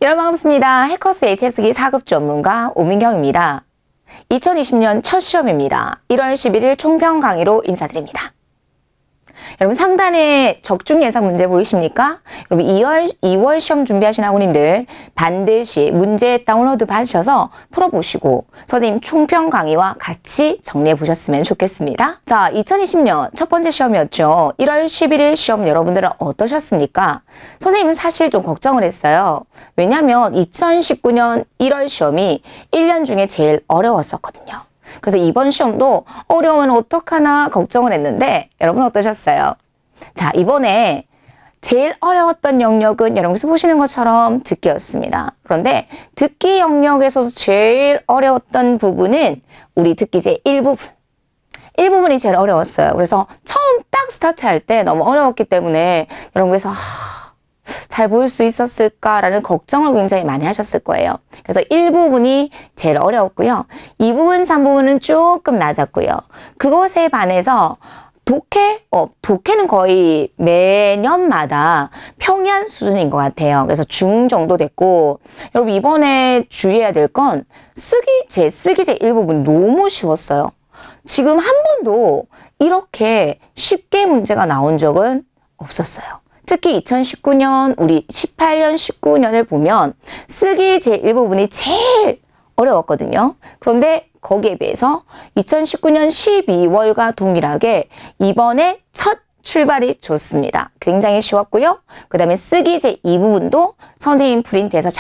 여러분 반갑습니다. 해커스 HSK 4급 전문가 오민경입니다. 2020년 첫 시험입니다. 1월 11일 총평 강의로 인사드립니다. 여러분 상단에 적중 예상 문제 보이십니까? 여러분 2월 시험 준비하신 학우님들 반드시 문제 다운로드 받으셔서 풀어보시고 선생님 총평 강의와 같이 정리해 보셨으면 좋겠습니다. 자, 2020년 첫 번째 시험이었죠. 1월 11일 시험 여러분들은 어떠셨습니까? 선생님은 사실 좀 걱정을 했어요. 왜냐하면 2019년 1월 시험이 1년 중에 제일 어려웠었거든요. 그래서 이번 시험도 어려우면 어떡하나 걱정을 했는데 여러분 어떠셨어요? 자, 이번에 제일 어려웠던 영역은 여러분께서 보시는 것처럼 듣기였습니다. 그런데 듣기 영역에서도 제일 어려웠던 부분은 우리 듣기제 1부분. 1부분이 제일 어려웠어요. 그래서 처음 딱 스타트할 때 너무 어려웠기 때문에 여러분께서 잘 보일 수 있었을까라는 걱정을 굉장히 많이 하셨을 거예요. 그래서 1부분이 제일 어려웠고요. 2부분, 3부분은 조금 낮았고요. 그것에 반해서 독해는 거의 매년마다 평이한 수준인 것 같아요. 그래서 중 정도 됐고, 여러분 이번에 주의해야 될 건 쓰기제 1부분 너무 쉬웠어요. 지금 한 번도 이렇게 쉽게 문제가 나온 적은 없었어요. 특히 2019년, 우리 18년, 19년을 보면 쓰기 제1부분이 제일 어려웠거든요. 그런데 거기에 비해서 2019년 12월과 동일하게 이번에 첫 출발이 좋습니다. 굉장히 쉬웠고요. 그 다음에 쓰기 제2부분도 선생님 프린트에서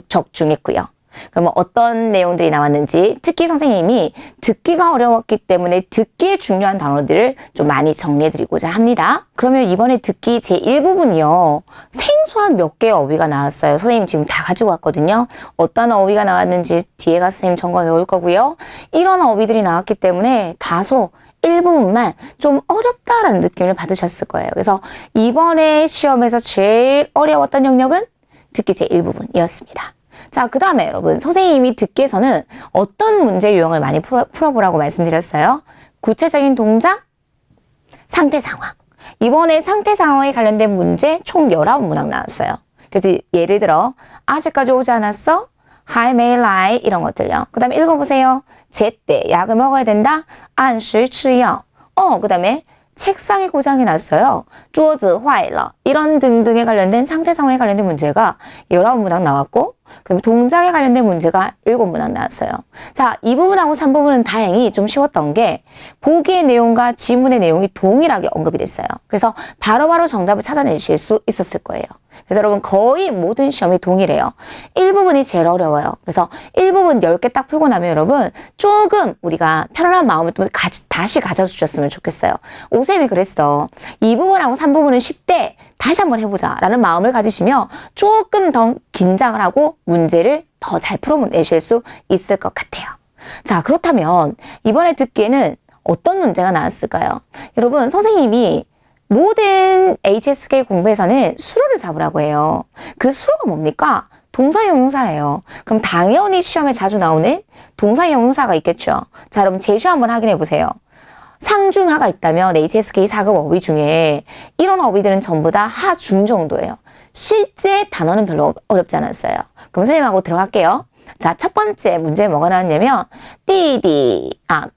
적중했고요. 그러면 어떤 내용들이 나왔는지 특히 선생님이 듣기가 어려웠기 때문에 듣기에 중요한 단어들을 좀 많이 정리해드리고자 합니다. 그러면 이번에 듣기 제1부분이요. 생소한 몇 개의 어휘가 나왔어요. 선생님 지금 다 가지고 왔거든요. 어떤 어휘가 나왔는지 뒤에 가서 선생님 점검해 올 거고요. 이런 어휘들이 나왔기 때문에 다소 일부분만 좀 어렵다라는 느낌을 받으셨을 거예요. 그래서 이번에 시험에서 제일 어려웠던 영역은 듣기 제1부분이었습니다. 자, 그 다음에 여러분 선생님이 듣기에서는 어떤 문제 유형을 많이 풀어보라고 말씀드렸어요? 구체적인 동작, 상태 상황. 이번에 상태 상황에 관련된 문제 총 19문항 나왔어요. 그래서 예를 들어 아직까지 오지 않았어? 还没来 이런 것들요. 그 다음에 읽어보세요. 제때 약을 먹어야 된다. 按时吃药. 그 다음에 책상에 고장이 났어요. 桌子坏了. 이런 등등에 관련된 상태 상황에 관련된 문제가 19문항 나왔고 그다음에 동작에 관련된 문제가 7문항 나왔어요. 자, 이 부분하고 3부분은 다행히 좀 쉬웠던 게 보기의 내용과 지문의 내용이 동일하게 언급이 됐어요. 그래서 바로바로 정답을 찾아내실 수 있었을 거예요. 그래서 여러분 거의 모든 시험이 동일해요. 1부분이 제일 어려워요. 그래서 1부분 10개 딱 풀고 나면 여러분 조금 우리가 편안한 마음을 또 다시 가져주셨으면 좋겠어요. 오쌤이 그랬어. 2부분하고 3부분은 쉽대. 다시 한번 해보자 라는 마음을 가지시면 조금 더 긴장을 하고 문제를 더 잘 풀어내실 수 있을 것 같아요. 자, 그렇다면 이번에 듣기에는 어떤 문제가 나왔을까요? 여러분 선생님이 모든 HSK 공부에서는 수로를 잡으라고 해요. 그 수로가 뭡니까? 동사형용사예요. 그럼 당연히 시험에 자주 나오는 동사형용사가 있겠죠. 자, 그럼 제시 한번 확인해 보세요. 상중하가 있다면 HSK 4급 어휘 중에 이런 어휘들은 전부 다 하중 정도예요. 실제 단어는 별로 어렵지 않았어요. 그럼 선생님하고 들어갈게요. 자, 첫 번째 문제 뭐가 나왔냐면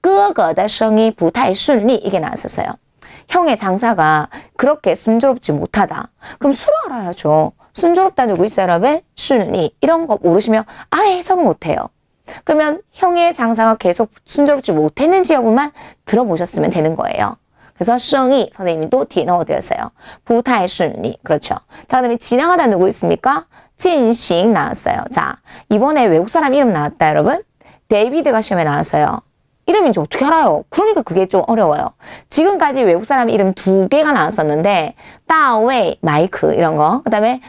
哥哥的生意不太顺利 이게 나왔었어요. 형의 장사가 그렇게 순조롭지 못하다. 그럼 수로 알아야죠. 순조롭다 누구 있어요, 여러분? 순리 이런 거 모르시면 아예 해석을 못해요. 그러면 형의 장사가 계속 순조롭지 못했는지 여부만 들어보셨으면 되는 거예요. 그래서生意 선생님이 또 뒤에 넣어드렸어요. 不太顺利 그렇죠. 자, 그다음에 지나가다 누구 있습니까? 进行 나왔어요. 자, 이번에 외국 사람 이름 나왔다 여러분. 데이비드가 시험에 나왔어요. 이름인지 어떻게 알아요? 그러니까 그게 좀 어려워요. 지금까지 외국 사람 이름 2개가 나왔었는데 다웨이, 마이크 이런 거. 그 다음에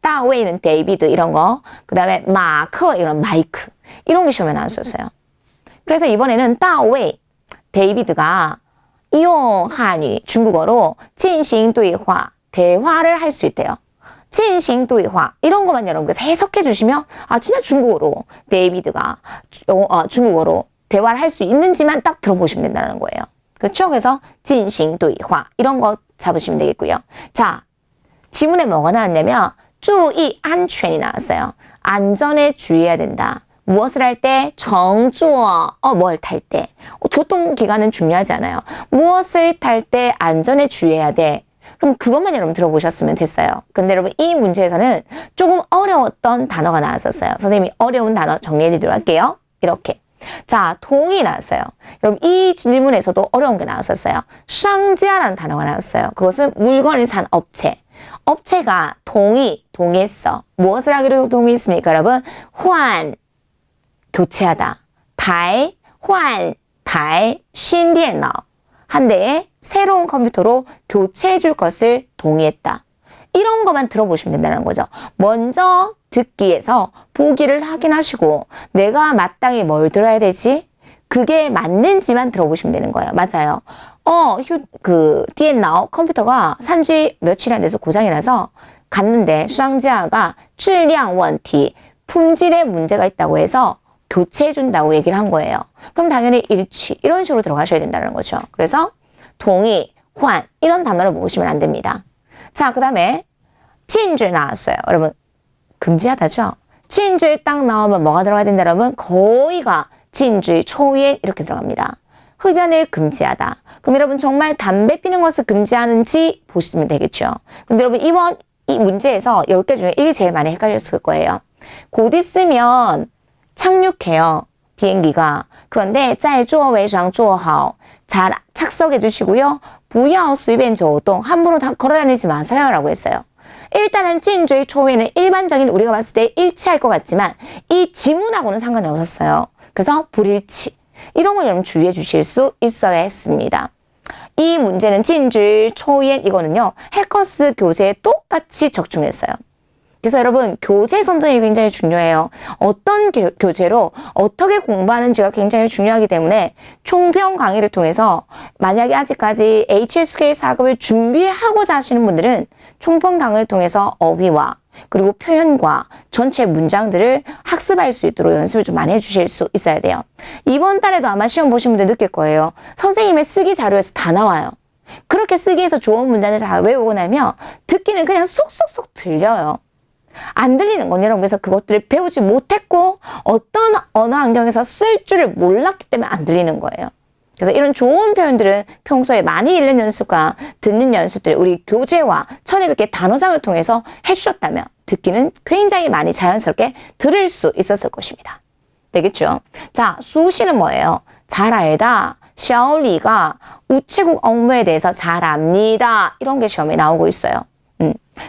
다웨이는 데이비드 이런 거. 그 다음에 마크 이런 마이크. 이런 게 시험에 나왔었어요. 그래서 이번에는 다웨이, 데이비드가 이용 한유 중국어로 进行对话 대화를 할 수 있대요. 进行对话 이런 것만 여러분께서 해석해 주시면 진짜 중국어로 데이비드가 중국어로 대화를 할 수 있는지만 딱 들어보시면 된다는 거예요. 그렇죠? 그래서 进行对话 이런 거 잡으시면 되겠고요. 자, 지문에 뭐가 나왔냐면 注意 안전이 나왔어요. 안전에 주의해야 된다. 무엇을 할 때? 정주어, 뭘 탈 때. 교통기관은 중요하지 않아요. 무엇을 탈 때 안전에 주의해야 돼. 그럼 그것만 여러분 들어보셨으면 됐어요. 근데 여러분 이 문제에서는 조금 어려웠던 단어가 나왔었어요. 선생님이 어려운 단어 정리해드리도록 할게요. 이렇게. 자, 동이 나왔어요. 여러분 이 질문에서도 어려운 게 나왔었어요. 상자라는 단어가 나왔어요. 그것은 물건을 산 업체. 업체가 동의했어. 무엇을 하기로 동의했습니까, 여러분? 환, 교체하다. 달, 환, 달, 신디엔너. 한 대의 새로운 컴퓨터로 교체해 줄 것을 동의했다. 이런 것만 들어보시면 된다는 거죠. 먼저 듣기에서 보기를 확인하시고 내가 마땅히 뭘 들어야 되지? 그게 맞는지만 들어보시면 되는 거예요. 맞아요. 디엔나오 컴퓨터가 산지 며칠이 안 돼서 고장이 나서 갔는데 상자가 质量问题, 품질에 문제가 있다고 해서 교체해 준다고 얘기를 한 거예요. 그럼 당연히 일치 이런 식으로 들어가셔야 된다는 거죠. 그래서 동의, 환 이런 단어를 모르시면 안 됩니다. 자, 그 다음에禁止 나왔어요. 여러분 금지하다죠. 禁止 딱 나오면 뭐가 들어가야 된다 여러분? 거의가 禁止 초에 이렇게 들어갑니다. 흡연을 금지하다. 그럼 여러분 정말 담배 피는 것을 금지하는지 보시면 되겠죠. 근데 여러분 이번 이 문제에서 10개 중에 이게 제일 많이 헷갈렸을 거예요. 곧 있으면 착륙해요. 비행기가. 그런데 在座位上坐好. 잘 착석해 주시고요. 不要随便走动. 함부로 걸어다니지 마세요. 라고 했어요. 일단은 禁止 초에는 일반적인 우리가 봤을 때 일치할 것 같지만 이 지문하고는 상관이 없었어요. 그래서 불일치. 이런 걸 여러분 주의해 주실 수 있어야 했습니다. 이 문제는 禁止 초엔 이거는요. 해커스 교재에 똑같이 적중했어요. 그래서 여러분 교재 선정이 굉장히 중요해요. 어떤 교재로 어떻게 공부하는지가 굉장히 중요하기 때문에 총평 강의를 통해서 만약에 아직까지 HSK 4급을 준비하고자 하시는 분들은 총평 강의를 통해서 어휘와 그리고 표현과 전체 문장들을 학습할 수 있도록 연습을 좀 많이 해주실 수 있어야 돼요. 이번 달에도 아마 시험 보신 분들 느낄 거예요. 선생님의 쓰기 자료에서 다 나와요. 그렇게 쓰기에서 좋은 문장을 다 외우고 나면 듣기는 그냥 쏙쏙쏙 들려요. 안 들리는 건 여러분 그래서 그것들을 배우지 못했고 어떤 언어 환경에서 쓸 줄을 몰랐기 때문에 안 들리는 거예요. 그래서 이런 좋은 표현들은 평소에 많이 읽는 연습과 듣는 연습들 우리 교재와 1200개 단어장을 통해서 해주셨다면 듣기는 굉장히 많이 자연스럽게 들을 수 있었을 것입니다. 되겠죠? 자, 수시는 뭐예요? 잘 알다. 샤오리가 우체국 업무에 대해서 잘 압니다. 이런 게 시험에 나오고 있어요.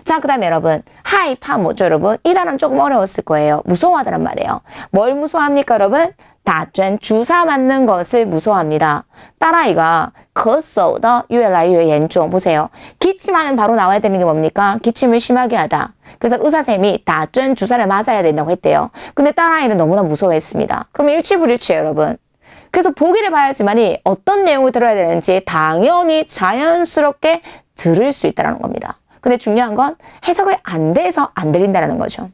자, 그 다음에 여러분 하이파 뭐죠 여러분? 이 단어는 조금 어려웠을 거예요. 무서워하다란 말이에요. 뭘 무서워합니까 여러분? 다전 주사 맞는 것을 무서워합니다. 딸아이가咳嗽的越来越严重 보세요. 기침하면 바로 나와야 되는 게 뭡니까? 기침을 심하게 하다. 그래서 의사쌤이 다전 주사를 맞아야 된다고 했대요. 근데 딸아이는 너무나 무서워했습니다. 그럼 일치불일치예요 여러분. 그래서 보기를 봐야지만이 어떤 내용을 들어야 되는지 당연히 자연스럽게 들을 수 있다는 겁니다. 근데 중요한 건 해석이 안 돼서 안 들린다는 거죠.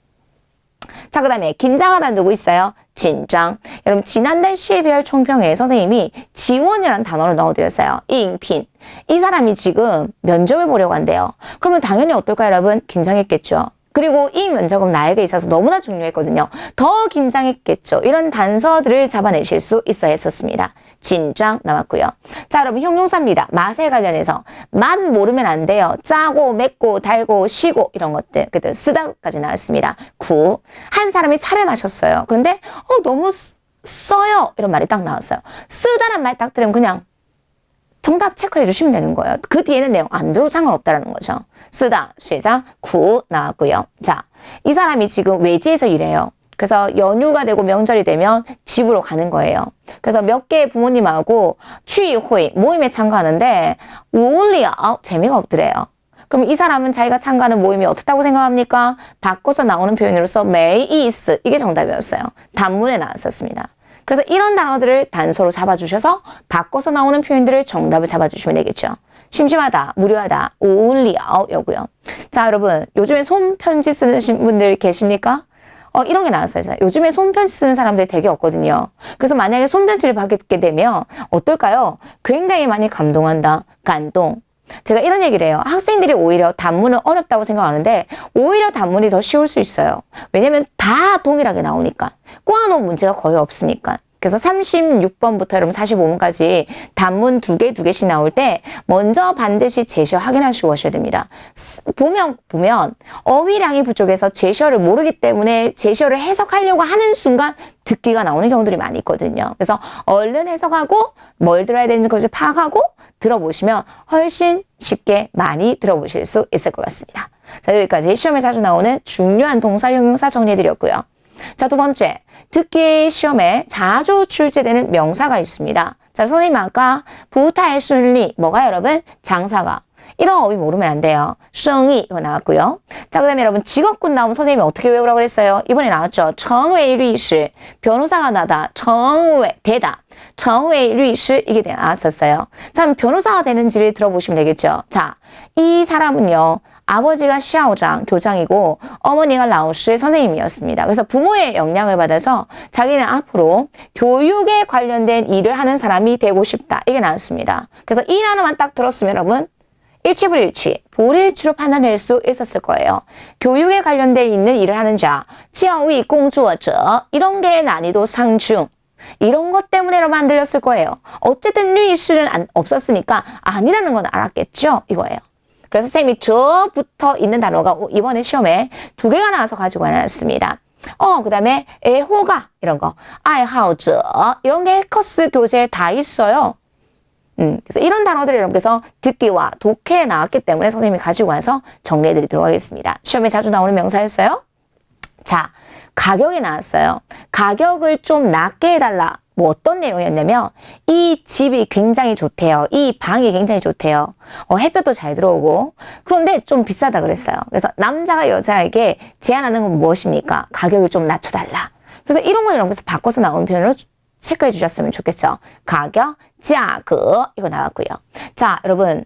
자, 그 다음에 긴장하다는 누구 있어요? 긴장. 여러분 지난달 12월 총평에 선생님이 지원이라는 단어를 넣어드렸어요. 잉핀. 이 사람이 지금 면접을 보려고 한대요. 그러면 당연히 어떨까요 여러분? 긴장했겠죠. 그리고 이 면접은 나에게 있어서 너무나 중요했거든요. 더 긴장했겠죠. 이런 단서들을 잡아내실 수 있어야 했었습니다. 긴장 나왔고요. 자, 여러분 형용사입니다. 맛에 관련해서 맛 모르면 안 돼요. 짜고 맵고 달고 시고 이런 것들 그때 쓰다까지 나왔습니다. 구. 한 사람이 차를 마셨어요. 그런데 너무 써요. 이런 말이 딱 나왔어요. 쓰다란 말 딱 들으면 그냥 정답 체크해 주시면 되는 거예요. 그 뒤에는 내용 안 들어도 상관없다는 거죠. 쓰다, 시작, 구 나왔고요. 자, 이 사람이 지금 외지에서 일해요. 그래서 연휴가 되고 명절이 되면 집으로 가는 거예요. 그래서 몇 개의 부모님하고 취회 모임에 참가하는데 우울리아 재미가 없더래요. 그럼 이 사람은 자기가 참가하는 모임이 어떻다고 생각합니까? 바꿔서 나오는 표현으로서 메이이스 이게 정답이었어요. 단문에 나왔었습니다. 그래서 이런 단어들을 단서로 잡아주셔서 바꿔서 나오는 표현들을 정답을 잡아주시면 되겠죠. 심심하다, 무료하다, 우울리아오 요고요. 자, 여러분 요즘에 손편지 쓰는 분들 계십니까? 이런 게 나왔어요. 요즘에 손편지 쓰는 사람들이 되게 없거든요. 그래서 만약에 손편지를 받게 되면 어떨까요? 굉장히 많이 감동한다. 감동. 제가 이런 얘기를 해요. 학생들이 오히려 단문은 어렵다고 생각하는데 오히려 단문이 더 쉬울 수 있어요. 왜냐면 다 동일하게 나오니까. 꼬아놓은 문제가 거의 없으니까. 그래서 36번부터 여러분 45번까지 단문 두 개씩 나올 때 먼저 반드시 제시어 확인하시고 오셔야 됩니다. 보면 어휘량이 부족해서 제시어를 모르기 때문에 제시어를 해석하려고 하는 순간 듣기가 나오는 경우들이 많이 있거든요. 그래서 얼른 해석하고 뭘 들어야 되는 것을 파악하고 들어보시면 훨씬 쉽게 많이 들어보실 수 있을 것 같습니다. 자, 여기까지 시험에 자주 나오는 중요한 동사, 형용사 정리해드렸고요. 자, 두 번째, 듣기 시험에 자주 출제되는 명사가 있습니다. 자, 선생님 아까 부타의 순리, 뭐가 여러분? 장사가. 이런 어휘 모르면 안 돼요. 성이 이거 나왔고요. 자, 그 다음에 여러분 직업군 나오면 선생님이 어떻게 외우라고 그랬어요? 이번에 나왔죠. 정외律师, 변호사가 나다. 정외, 되다. 정외律师, 이게 나왔었어요. 자, 그럼 변호사가 되는지를 들어보시면 되겠죠. 자, 이 사람은요. 아버지가 시아오장, 교장이고 어머니가 라오스 선생님이었습니다. 그래서 부모의 영향을 받아서 자기는 앞으로 교육에 관련된 일을 하는 사람이 되고 싶다. 이게 나왔습니다. 그래서 이 단어만 딱 들었으면 여러분 일치불일치, 불일치로 판단될 수 있었을 거예요. 교육에 관련돼 있는 일을 하는 자, 教育工作者, 이런 게 난이도 상중. 이런 것 때문에 여러분 안 들렸을 거예요. 어쨌든律师는 없었으니까 아니라는 건 알았겠죠? 이거예요. 그래서 선생님이 저부터 있는 단어가 이번에 시험에 2개가 나와서 가지고 나왔습니다. 그 다음에 애호가 이런 거, 아이하우저 이런 게 커스 교재에 다 있어요. 그래서 이런 단어들을 여러분께서 듣기와 독해에 나왔기 때문에 선생님이 가지고 와서 정리해드리도록 하겠습니다. 시험에 자주 나오는 명사였어요. 자, 가격이 나왔어요. 가격을 좀 낮게 해달라. 뭐 어떤 내용이었냐면 이 집이 굉장히 좋대요. 이 방이 굉장히 좋대요. 햇볕도 잘 들어오고 그런데 좀 비싸다 그랬어요. 그래서 남자가 여자에게 제안하는 건 무엇입니까? 가격을 좀 낮춰달라. 그래서 이런 걸 여러분께서 바꿔서 나오는 표현으로 체크해 주셨으면 좋겠죠. 가격, 价格 이거 나왔고요. 자, 여러분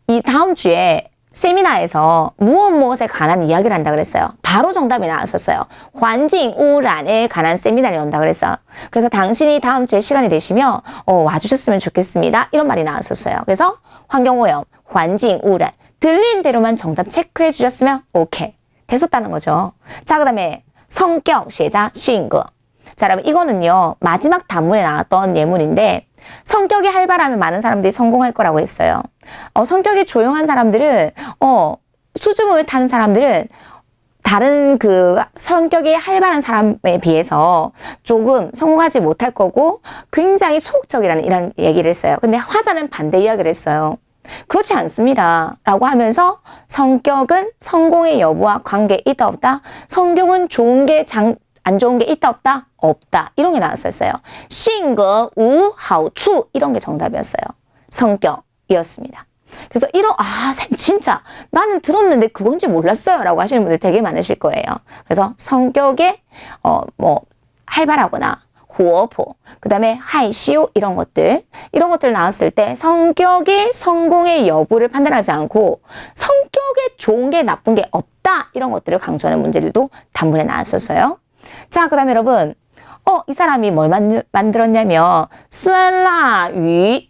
이 다음 주에 세미나에서 무엇에 관한 이야기를 한다 그랬어요. 바로 정답이 나왔었어요. 환경污染에 관한 세미나를 연다 그랬어요. 그래서 당신이 다음 주에 시간이 되시면 와주셨으면 좋겠습니다. 이런 말이 나왔었어요. 그래서 환경오염, 환경污染 들린 대로만 정답 체크해 주셨으면 오케이. 됐었다는 거죠. 자, 그 다음에 성격, 시자,性格. 자, 여러분 이거는요. 마지막 단문에 나왔던 예문인데 성격이 활발하면 많은 사람들이 성공할 거라고 했어요. 성격이 조용한 사람들은 수줍음을 타는 사람들은 다른 그 성격이 활발한 사람에 비해서 조금 성공하지 못할 거고 굉장히 소극적이라는 이런 얘기를 했어요. 근데 화자는 반대 이야기를 했어요. 그렇지 않습니다. 라고 하면서 성격은 성공의 여부와 관계 있다 없다. 성격은 좋은 게 안 좋은 게 있다 없다? 없다. 이런 게 나왔었어요. 性格无好处 이런 게 정답이었어요. 성격이었습니다. 그래서 쌤 진짜 나는 들었는데 그건지 몰랐어요. 라고 하시는 분들 되게 많으실 거예요. 그래서 성격에 활발하거나 活泼, 그 다음에 害羞 이런 것들 나왔을 때 성격의 성공의 여부를 판단하지 않고 성격에 좋은 게 나쁜 게 없다. 이런 것들을 강조하는 문제들도 단문에 나왔었어요. 자, 그 다음에 여러분 이 사람이 뭘 만들었냐면 酸辣鱼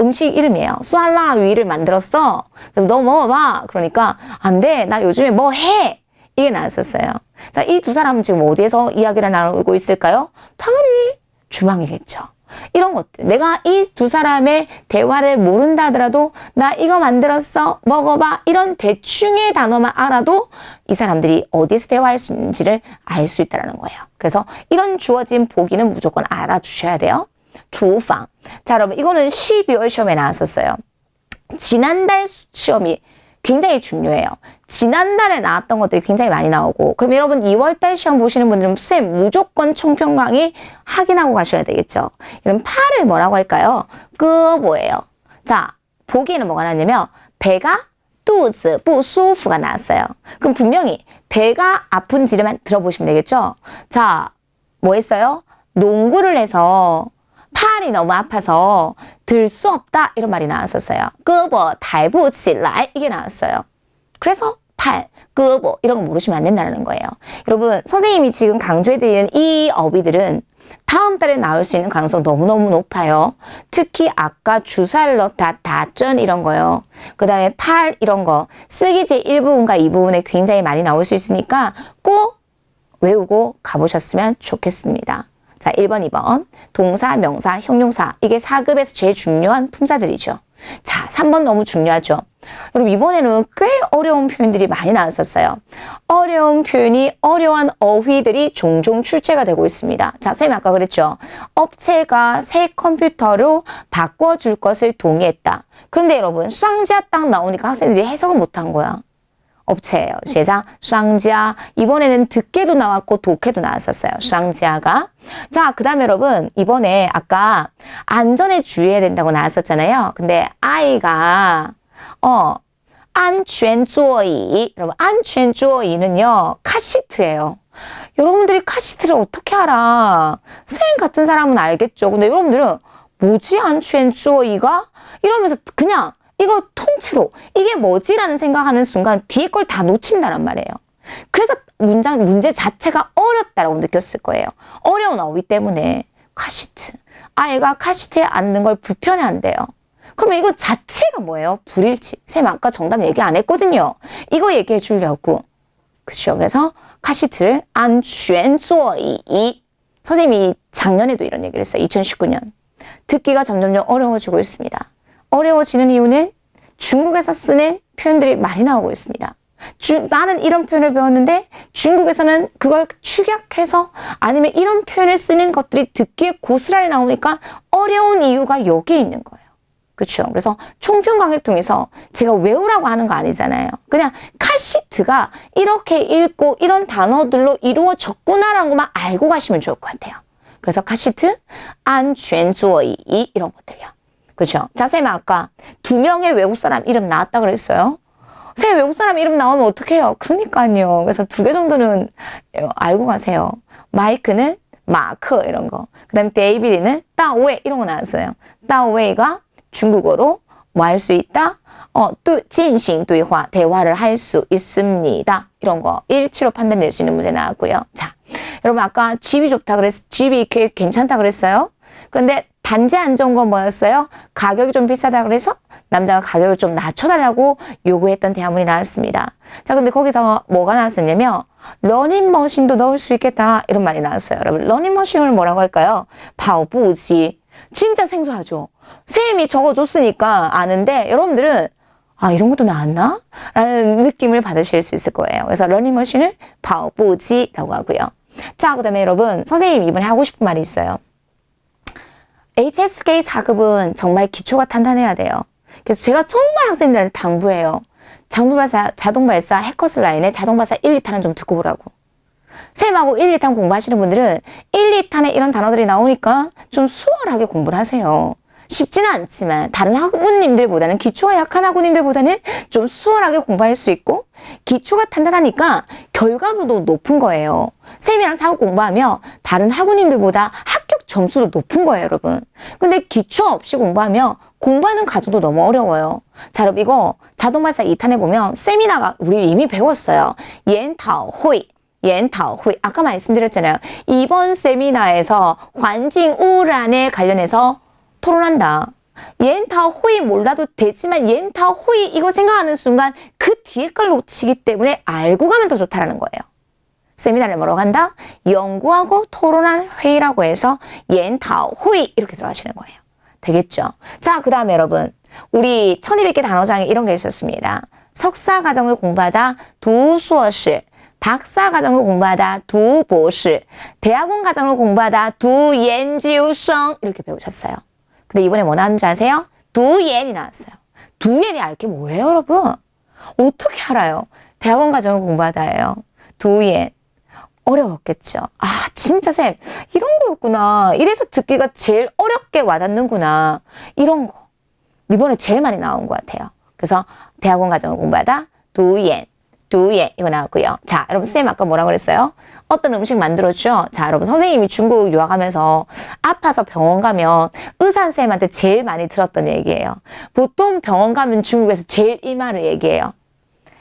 음식 이름이에요. 酸辣鱼를 만들었어. 그래서 너 먹어봐. 그러니까 안 돼. 나 요즘에 뭐 해. 이게 나왔었어요. 자, 이 두 사람은 지금 어디에서 이야기를 나누고 있을까요? 당연히 주방이겠죠. 이런 것들. 내가 이 두 사람의 대화를 모른다 하더라도 나 이거 만들었어. 먹어봐. 이런 대충의 단어만 알아도 이 사람들이 어디에서 대화할 수 있는지를 알 수 있다는 거예요. 그래서 이런 주어진 보기는 무조건 알아주셔야 돼요. 주방. 자, 여러분 이거는 12월 시험에 나왔었어요. 지난달 시험이 굉장히 중요해요. 지난달에 나왔던 것들이 굉장히 많이 나오고 그럼 여러분 2월달 시험 보시는 분들은 쌤 무조건 총평 강의 확인하고 가셔야 되겠죠. 이런 팔을 뭐라고 할까요? 뭐예요? 자, 보기에는 뭐가 나왔냐면 배가 肚子不舒服가 나왔어요. 그럼 분명히 배가 아픈지를만 들어보시면 되겠죠. 자, 뭐 했어요? 농구를 해서 팔이 너무 아파서 들 수 없다 이런 말이 나왔었어요. 胳膊抬不起来 이게 나왔어요. 그래서 팔, 胳膊 이런 거 모르시면 안 된다는 거예요. 여러분 선생님이 지금 강조해드리는 이 어휘들은 다음 달에 나올 수 있는 가능성 너무너무 높아요. 특히 아까 주사를 넣다, 다전 이런 거요. 그 다음에 팔 이런 거. 쓰기제 1부분과 2부분에 굉장히 많이 나올 수 있으니까 꼭 외우고 가보셨으면 좋겠습니다. 자, 1번, 2번. 동사, 명사, 형용사. 이게 4급에서 제일 중요한 품사들이죠. 자, 3번 너무 중요하죠. 여러분 이번에는 꽤 어려운 표현들이 많이 나왔었어요. 어려운 표현이 어려운 어휘들이 종종 출제가 되고 있습니다. 자, 선생님 아까 그랬죠. 업체가 새 컴퓨터로 바꿔줄 것을 동의했다. 근데 여러분 쌍자 딱 나오니까 학생들이 해석을 못한 거야. 업체예요. 시작. 쌍자. 이번에는 듣게도 나왔고 독해도 나왔었어요. 쌍자가. 자, 그 다음에 여러분 이번에 아까 안전에 주의해야 된다고 나왔었잖아요. 근데 아이가 안전座椅. 여러분 안전座椅는요 카시트예요. 여러분들이 카시트를 어떻게 알아? 선생님 같은 사람은 알겠죠. 근데 여러분들은 뭐지 안전座椅가? 이러면서 그냥 이거 통째로 이게 뭐지라는 생각하는 순간 뒤에 걸 다 놓친다란 말이에요. 그래서 문제 자체가 어렵다라고 느꼈을 거예요. 어려운 어휘 때문에 카시트. 아이가 카시트에 앉는 걸 불편해한대요. 그러면 이거 자체가 뭐예요? 불일치. 쌤 아까 정답 얘기 안 했거든요. 이거 얘기해 주려고. 그렇죠. 그래서 카시트를 안전座椅. 선생님이 작년에도 이런 얘기를 했어요. 2019년. 듣기가 점점점 어려워지고 있습니다. 어려워지는 이유는 중국에서 쓰는 표현들이 많이 나오고 있습니다. 나는 이런 표현을 배웠는데 중국에서는 그걸 축약해서 아니면 이런 표현을 쓰는 것들이 듣기에 고스란히 나오니까 어려운 이유가 여기에 있는 거예요. 그렇죠. 그래서 총평 강의를 통해서 제가 외우라고 하는 거 아니잖아요. 그냥 카시트가 이렇게 읽고 이런 단어들로 이루어졌구나라는 것만 알고 가시면 좋을 것 같아요. 그래서 카시트, 안전座椅 이런 것들요. 그죠? 자, 쌤 아까 2명의 외국 사람 이름 나왔다 그랬어요. 쌤 외국 사람 이름 나오면 어떡해요? 그러니까요. 그래서 2개 정도는 알고 가세요. 마이크는 마크 이런 거. 그 다음에 데이비드는 따웨이 이런 거 나왔어요. 따웨이가 중국어로 뭐 할 수 있다? 또 진행对话, 대화를 할 수 있습니다. 이런 거 일치로 판단될 수 있는 문제 나왔고요. 자, 여러분 아까 집이 좋다 집이 이렇게 괜찮다 그랬어요. 그런데 단지 안 좋은 건 뭐였어요? 가격이 좀 비싸다 그래서 남자가 가격을 좀 낮춰달라고 요구했던 대화문이 나왔습니다. 자, 근데 거기서 뭐가 나왔었냐면 러닝머신도 넣을 수 있겠다 이런 말이 나왔어요. 여러분 러닝머신을 뭐라고 할까요? 바오부지. 진짜 생소하죠? 쌤이 적어줬으니까 아는데 여러분들은 아 이런 것도 나왔나? 라는 느낌을 받으실 수 있을 거예요. 그래서 러닝머신을 바오부지라고 하고요. 자, 그 다음에 여러분 선생님이 이번에 하고 싶은 말이 있어요. HSK 4급은 정말 기초가 탄탄해야 돼요. 그래서 제가 정말 학생들한테 당부해요. 자동발사 해커스 라인에 자동발사 1, 2탄은 좀 듣고 보라고. 쌤하고 1, 2탄 공부하시는 분들은 1, 2탄에 이런 단어들이 나오니까 좀 수월하게 공부를 하세요. 쉽지는 않지만 다른 학우님들보다는 기초가 약한 학우님들보다는 좀 수월하게 공부할 수 있고 기초가 탄탄하니까 결과물도 높은 거예요. 쌤이랑 4급 공부하면 다른 학우님들보다 합격 점수도 높은 거예요, 여러분. 근데 기초 없이 공부하면 공부하는 과정도 너무 어려워요. 자, 여러분 이거 자동발사 2탄에 보면 세미나가 우리 이미 배웠어요.研讨会. 아까 말씀드렸잖아요. 이번 세미나에서 환경污染에 관련해서 토론한다.研讨会 몰라도 되지만研讨会 이거 생각하는 순간 그 뒤에 걸 놓치기 때문에 알고 가면 더 좋다라는 거예요. 세미나를 뭐라고 한다? 연구하고 토론한 회의라고 해서 研讨会 이렇게 들어가시는 거예요. 되겠죠? 자, 그 다음에 여러분 우리 1200개 단어장에 이런 게 있었습니다. 석사 과정을 공부하다 두硕士, 박사 과정을 공부하다 두博士, 대학원 과정을 공부하다 두研究生 이렇게 배우셨어요. 근데 이번에 뭐 나왔는지 아세요? 두옌이 나왔어요. 두옌이 알게 뭐예요, 여러분? 어떻게 알아요? 대학원 과정을 공부하다예요. 두옌. 어려웠겠죠. 아, 진짜 쌤, 이런 거였구나. 이래서 듣기가 제일 어렵게 와닿는구나. 이런 거. 이번에 제일 많이 나온 것 같아요. 그래서 대학원 과정을 공부하다 두옌 이거 나왔고요. 자, 여러분 선생님 아까 뭐라고 그랬어요? 어떤 음식 만들었죠? 자, 여러분 선생님이 중국 유학하면서 아파서 병원 가면 의사 선생님한테 제일 많이 들었던 얘기예요. 보통 병원 가면 중국에서 제일 이 말을 얘기해요.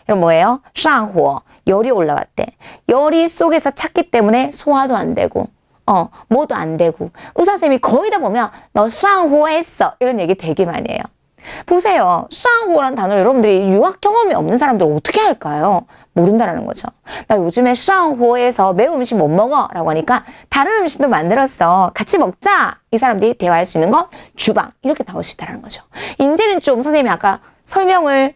이건 뭐예요? 샹호, 열이 올라왔대. 열이 속에서 찼기 때문에 소화도 안 되고 뭐도 안 되고 의사 선생님이 거의 다 보면 너 쌍호했어 이런 얘기 되게 많이 해요. 보세요. 쌍호라는 단어를 여러분들이 유학 경험이 없는 사람들 어떻게 할까요? 모른다라는 거죠. 나 요즘에 쌍호에서 매운 음식 못 먹어 라고 하니까 다른 음식도 만들었어. 같이 먹자. 이 사람들이 대화할 수 있는 건 주방 이렇게 나올 수 있다는 거죠. 이제는 좀 선생님이 아까 설명을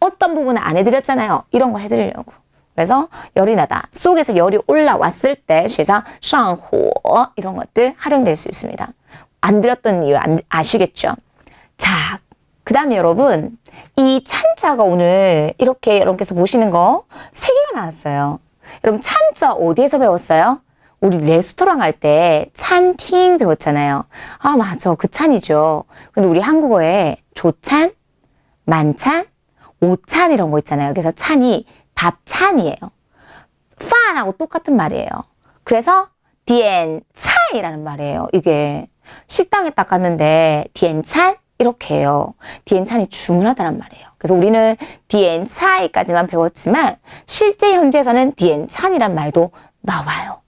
어떤 부분을 안 해드렸잖아요. 이런 거 해드리려고. 그래서 열이 나다. 속에서 열이 올라왔을 때 시작 쌍호 이런 것들 활용될 수 있습니다. 안 드렸던 이유 아시겠죠? 자, 그 다음에 여러분 이 찬자가 오늘 이렇게 여러분께서 보시는 거 3개가 나왔어요. 여러분 찬자 어디에서 배웠어요? 우리 레스토랑 할 때 찬팅 배웠잖아요. 아 맞아 그 찬이죠. 근데 우리 한국어에 조찬, 만찬, 오찬 이런 거 있잖아요. 그래서 찬이 밥찬이에요. 판하고 똑같은 말이에요. 그래서 디엔찬이라는 말이에요. 이게 식당에 딱 갔는데 디엔찬 이렇게 해요. 디엔찬이 주문하다란 말이에요. 그래서 우리는 디엔차이까지만 배웠지만 실제 현재에서는 디엔찬이란 말도 나와요.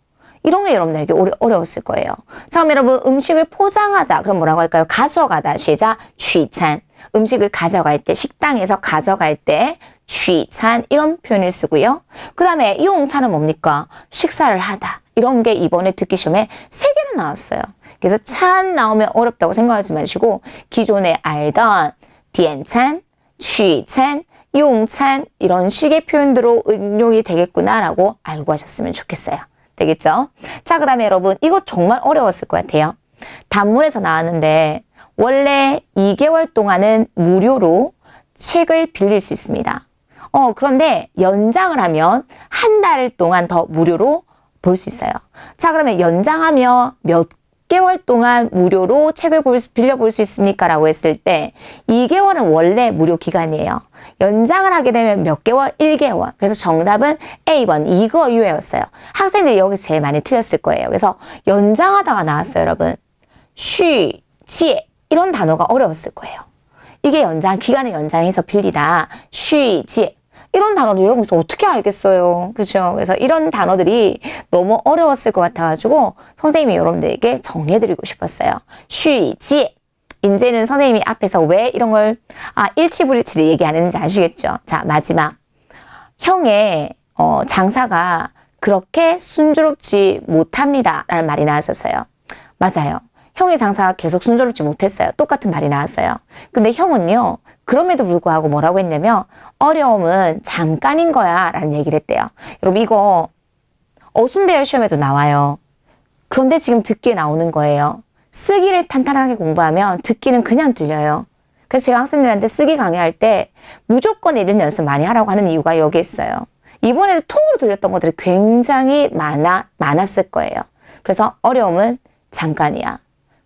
이런 게 여러분들에게 어려웠을 거예요. 처음 여러분 음식을 포장하다 그럼 뭐라고 할까요? 가져가다 시작 취찬. 음식을 가져갈 때 식당에서 가져갈 때 취찬 이런 표현을 쓰고요. 그 다음에 용찬은 뭡니까? 식사를 하다. 이런 게 이번에 듣기 시험에 3개나 나왔어요. 그래서 찬 나오면 어렵다고 생각하지 마시고 기존에 알던 디엔찬, 취찬, 용찬 이런 식의 표현들로 응용이 되겠구나라고 알고 하셨으면 좋겠어요. 되겠죠? 자, 그 다음에 여러분 이거 정말 어려웠을 것 같아요. 단문에서 나왔는데 원래 2개월 동안은 무료로 책을 빌릴 수 있습니다. 그런데 연장을 하면 한 달 동안 더 무료로 볼 수 있어요. 자, 그러면 연장하면 몇 개월 동안 무료로 책을 빌려볼 수 있습니까? 라고 했을 때 2개월은 원래 무료 기간이에요. 연장을 하게 되면 몇 개월? 1개월. 그래서 정답은 A번 이거 유예였어요. 학생들이 여기서 제일 많이 틀렸을 거예요. 그래서 연장하다가 나왔어요, 여러분. 쉬, 지 이런 단어가 어려웠을 거예요. 이게 기간을 연장해서 빌리다. 쉬, 지 이런 단어를 여러분께서 어떻게 알겠어요? 그죠? 그래서 이런 단어들이 너무 어려웠을 것 같아가지고 선생님이 여러분들에게 정리해드리고 싶었어요. 쉬지. 이제는 선생님이 앞에서 왜 이런 걸 일치불일치를 얘기 안 했는지 아시겠죠? 자, 마지막. 형의 장사가 그렇게 순조롭지 못합니다. 라는 말이 나왔었어요. 맞아요. 형의 장사가 계속 순조롭지 못했어요. 똑같은 말이 나왔어요. 근데 형은요. 그럼에도 불구하고 뭐라고 했냐면 어려움은 잠깐인 거야 라는 얘기를 했대요. 여러분 이거 어순배열 시험에도 나와요. 그런데 지금 듣기에 나오는 거예요. 쓰기를 탄탄하게 공부하면 듣기는 그냥 들려요. 그래서 제가 학생들한테 쓰기 강의할 때 무조건 읽는 연습 많이 하라고 하는 이유가 여기 있어요. 이번에도 통으로 들렸던 것들이 굉장히 많았을 거예요. 그래서 어려움은 잠깐이야.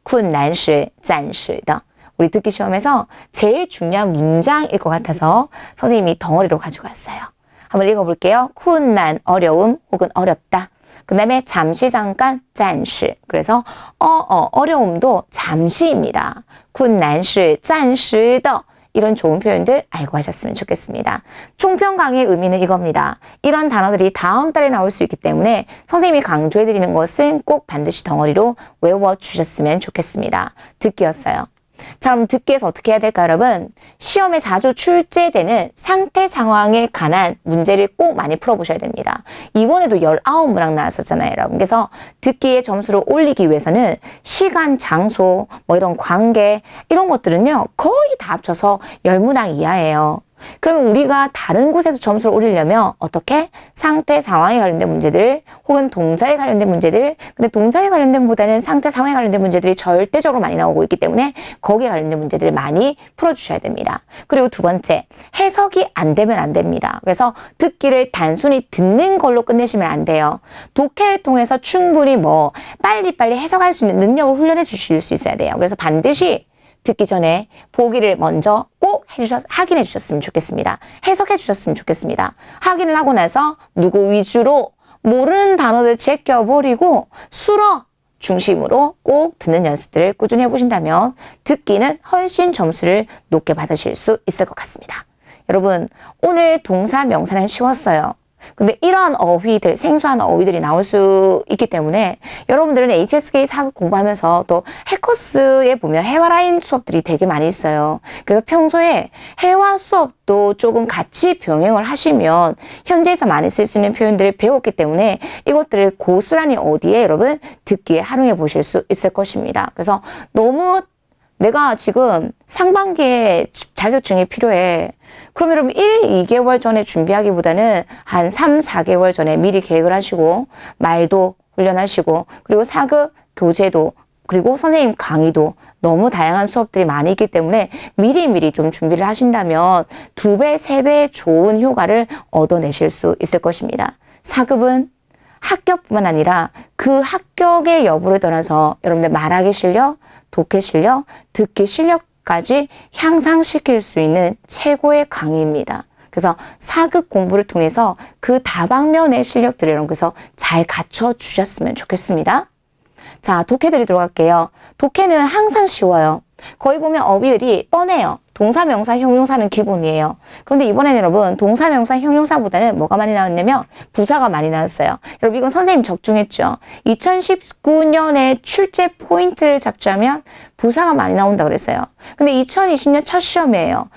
困难是暂时的. 우리 듣기 시험에서 제일 중요한 문장일 것 같아서 선생님이 덩어리로 가지고 왔어요. 한번 읽어볼게요. 困难, 어려움 혹은 어렵다. 그 다음에 잠시 잠깐, 暂时. 그래서 어려움도 잠시입니다. 困难是暂时的. 이런 좋은 표현들 알고 하셨으면 좋겠습니다. 총평 강의의 의미는 이겁니다. 이런 단어들이 다음 달에 나올 수 있기 때문에 선생님이 강조해드리는 것은 꼭 반드시 덩어리로 외워주셨으면 좋겠습니다. 듣기였어요. 자, 그럼 듣기에서 어떻게 해야 될까요, 여러분? 시험에 자주 출제되는 상태 상황에 관한 문제를 꼭 많이 풀어보셔야 됩니다. 이번에도 19문항 나왔었잖아요, 여러분. 그래서 듣기의 점수를 올리기 위해서는 시간, 장소, 뭐 이런 관계, 이런 것들은요, 거의 다 합쳐서 10문항 이하예요. 그러면 우리가 다른 곳에서 점수를 올리려면 어떻게? 상태, 상황에 관련된 문제들 혹은 동사에 관련된 문제들. 근데 동사에 관련된 보다는 상태, 상황에 관련된 문제들이 절대적으로 많이 나오고 있기 때문에 거기에 관련된 문제들을 많이 풀어주셔야 됩니다. 그리고 두 번째, 해석이 안 되면 안 됩니다. 그래서 듣기를 단순히 듣는 걸로 끝내시면 안 돼요. 독해를 통해서 충분히 빨리빨리 해석할 수 있는 능력을 훈련해 주실 수 있어야 돼요. 그래서 반드시 듣기 전에 보기를 먼저 꼭 확인해 주셨으면 좋겠습니다. 해석해 주셨으면 좋겠습니다. 확인을 하고 나서 누구 위주로 모르는 단어들 제껴버리고 수러 중심으로 꼭 듣는 연습들을 꾸준히 해보신다면 듣기는 훨씬 점수를 높게 받으실 수 있을 것 같습니다. 여러분 오늘 동사 명사는 쉬웠어요. 근데 이러한 어휘들, 생소한 어휘들이 나올 수 있기 때문에 여러분들은 HSK 4급 공부하면서 또 해커스에 보면 해와라인 수업들이 되게 많이 있어요. 그래서 평소에 해와 수업도 조금 같이 병행을 하시면 현재에서 많이 쓸 수 있는 표현들을 배웠기 때문에 이것들을 고스란히 어디에 여러분 듣기에 활용해 보실 수 있을 것입니다. 그래서 너무 내가 지금 상반기에 자격증이 필요해. 그럼 여러분 1, 2개월 전에 준비하기보다는 한 3, 4개월 전에 미리 계획을 하시고 말도 훈련하시고 그리고 4급 교재도 그리고 선생님 강의도 너무 다양한 수업들이 많이 있기 때문에 미리미리 좀 준비를 하신다면 2배, 3배의 좋은 효과를 얻어내실 수 있을 것입니다. 4급은 합격뿐만 아니라 그 합격의 여부를 떠나서 여러분들 말하기 실력, 독해 실력, 듣기 실력까지 향상시킬 수 있는 최고의 강의입니다. 그래서 4급 공부를 통해서 그 다방면의 실력들을 여러분께서 잘 갖춰주셨으면 좋겠습니다. 자, 독해 드리도록 할게요. 독해는 항상 쉬워요. 거기 보면 어휘들이 뻔해요. 동사, 명사, 형용사는 기본이에요. 그런데 이번에는 여러분 동사, 명사, 형용사보다는 뭐가 많이 나왔냐면 부사가 많이 나왔어요. 여러분 이건 선생님 적중했죠. 2019년에 출제 포인트를 잡자면 부사가 많이 나온다 그랬어요. 근데 2020년 첫 시험이에요.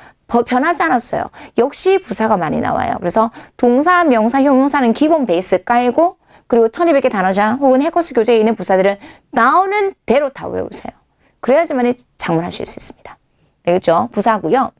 변하지 않았어요. 역시 부사가 많이 나와요. 그래서 동사, 명사, 형용사는 기본 베이스 깔고 그리고 1200개 단어장 혹은 해커스 교재에 있는 부사들은 나오는 대로 다 외우세요. 그래야지만 장문하실 수 있습니다. 되겠죠? 부사고요.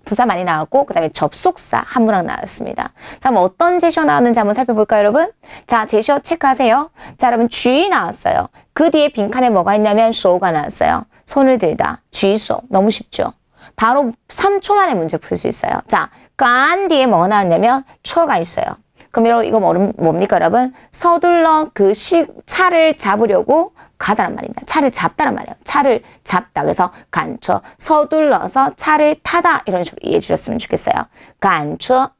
부사 많이 나왔고 그 다음에 접속사 한 문항 나왔습니다. 자, 그럼 어떤 제시어 나왔는지 한번 살펴볼까요, 여러분? 자, 제시어 체크하세요. 자, 여러분 쥐 나왔어요. 그 뒤에 빈칸에 뭐가 있냐면 쇼가 나왔어요. 손을 들다, 쥐소. 너무 쉽죠? 바로 3초 만에 문제 풀 수 있어요. 자, 간 뒤에 뭐가 나왔냐면 초가 있어요. 그럼 여러분 이거 뭡니까, 여러분? 서둘러 그 차를 잡으려고 가다란 말입니다. 차를 잡다란 말이에요. 차를 잡다. 그래서 간처, 서둘러서 차를 타다 이런 식으로 이해해 주셨으면 좋겠어요. 간처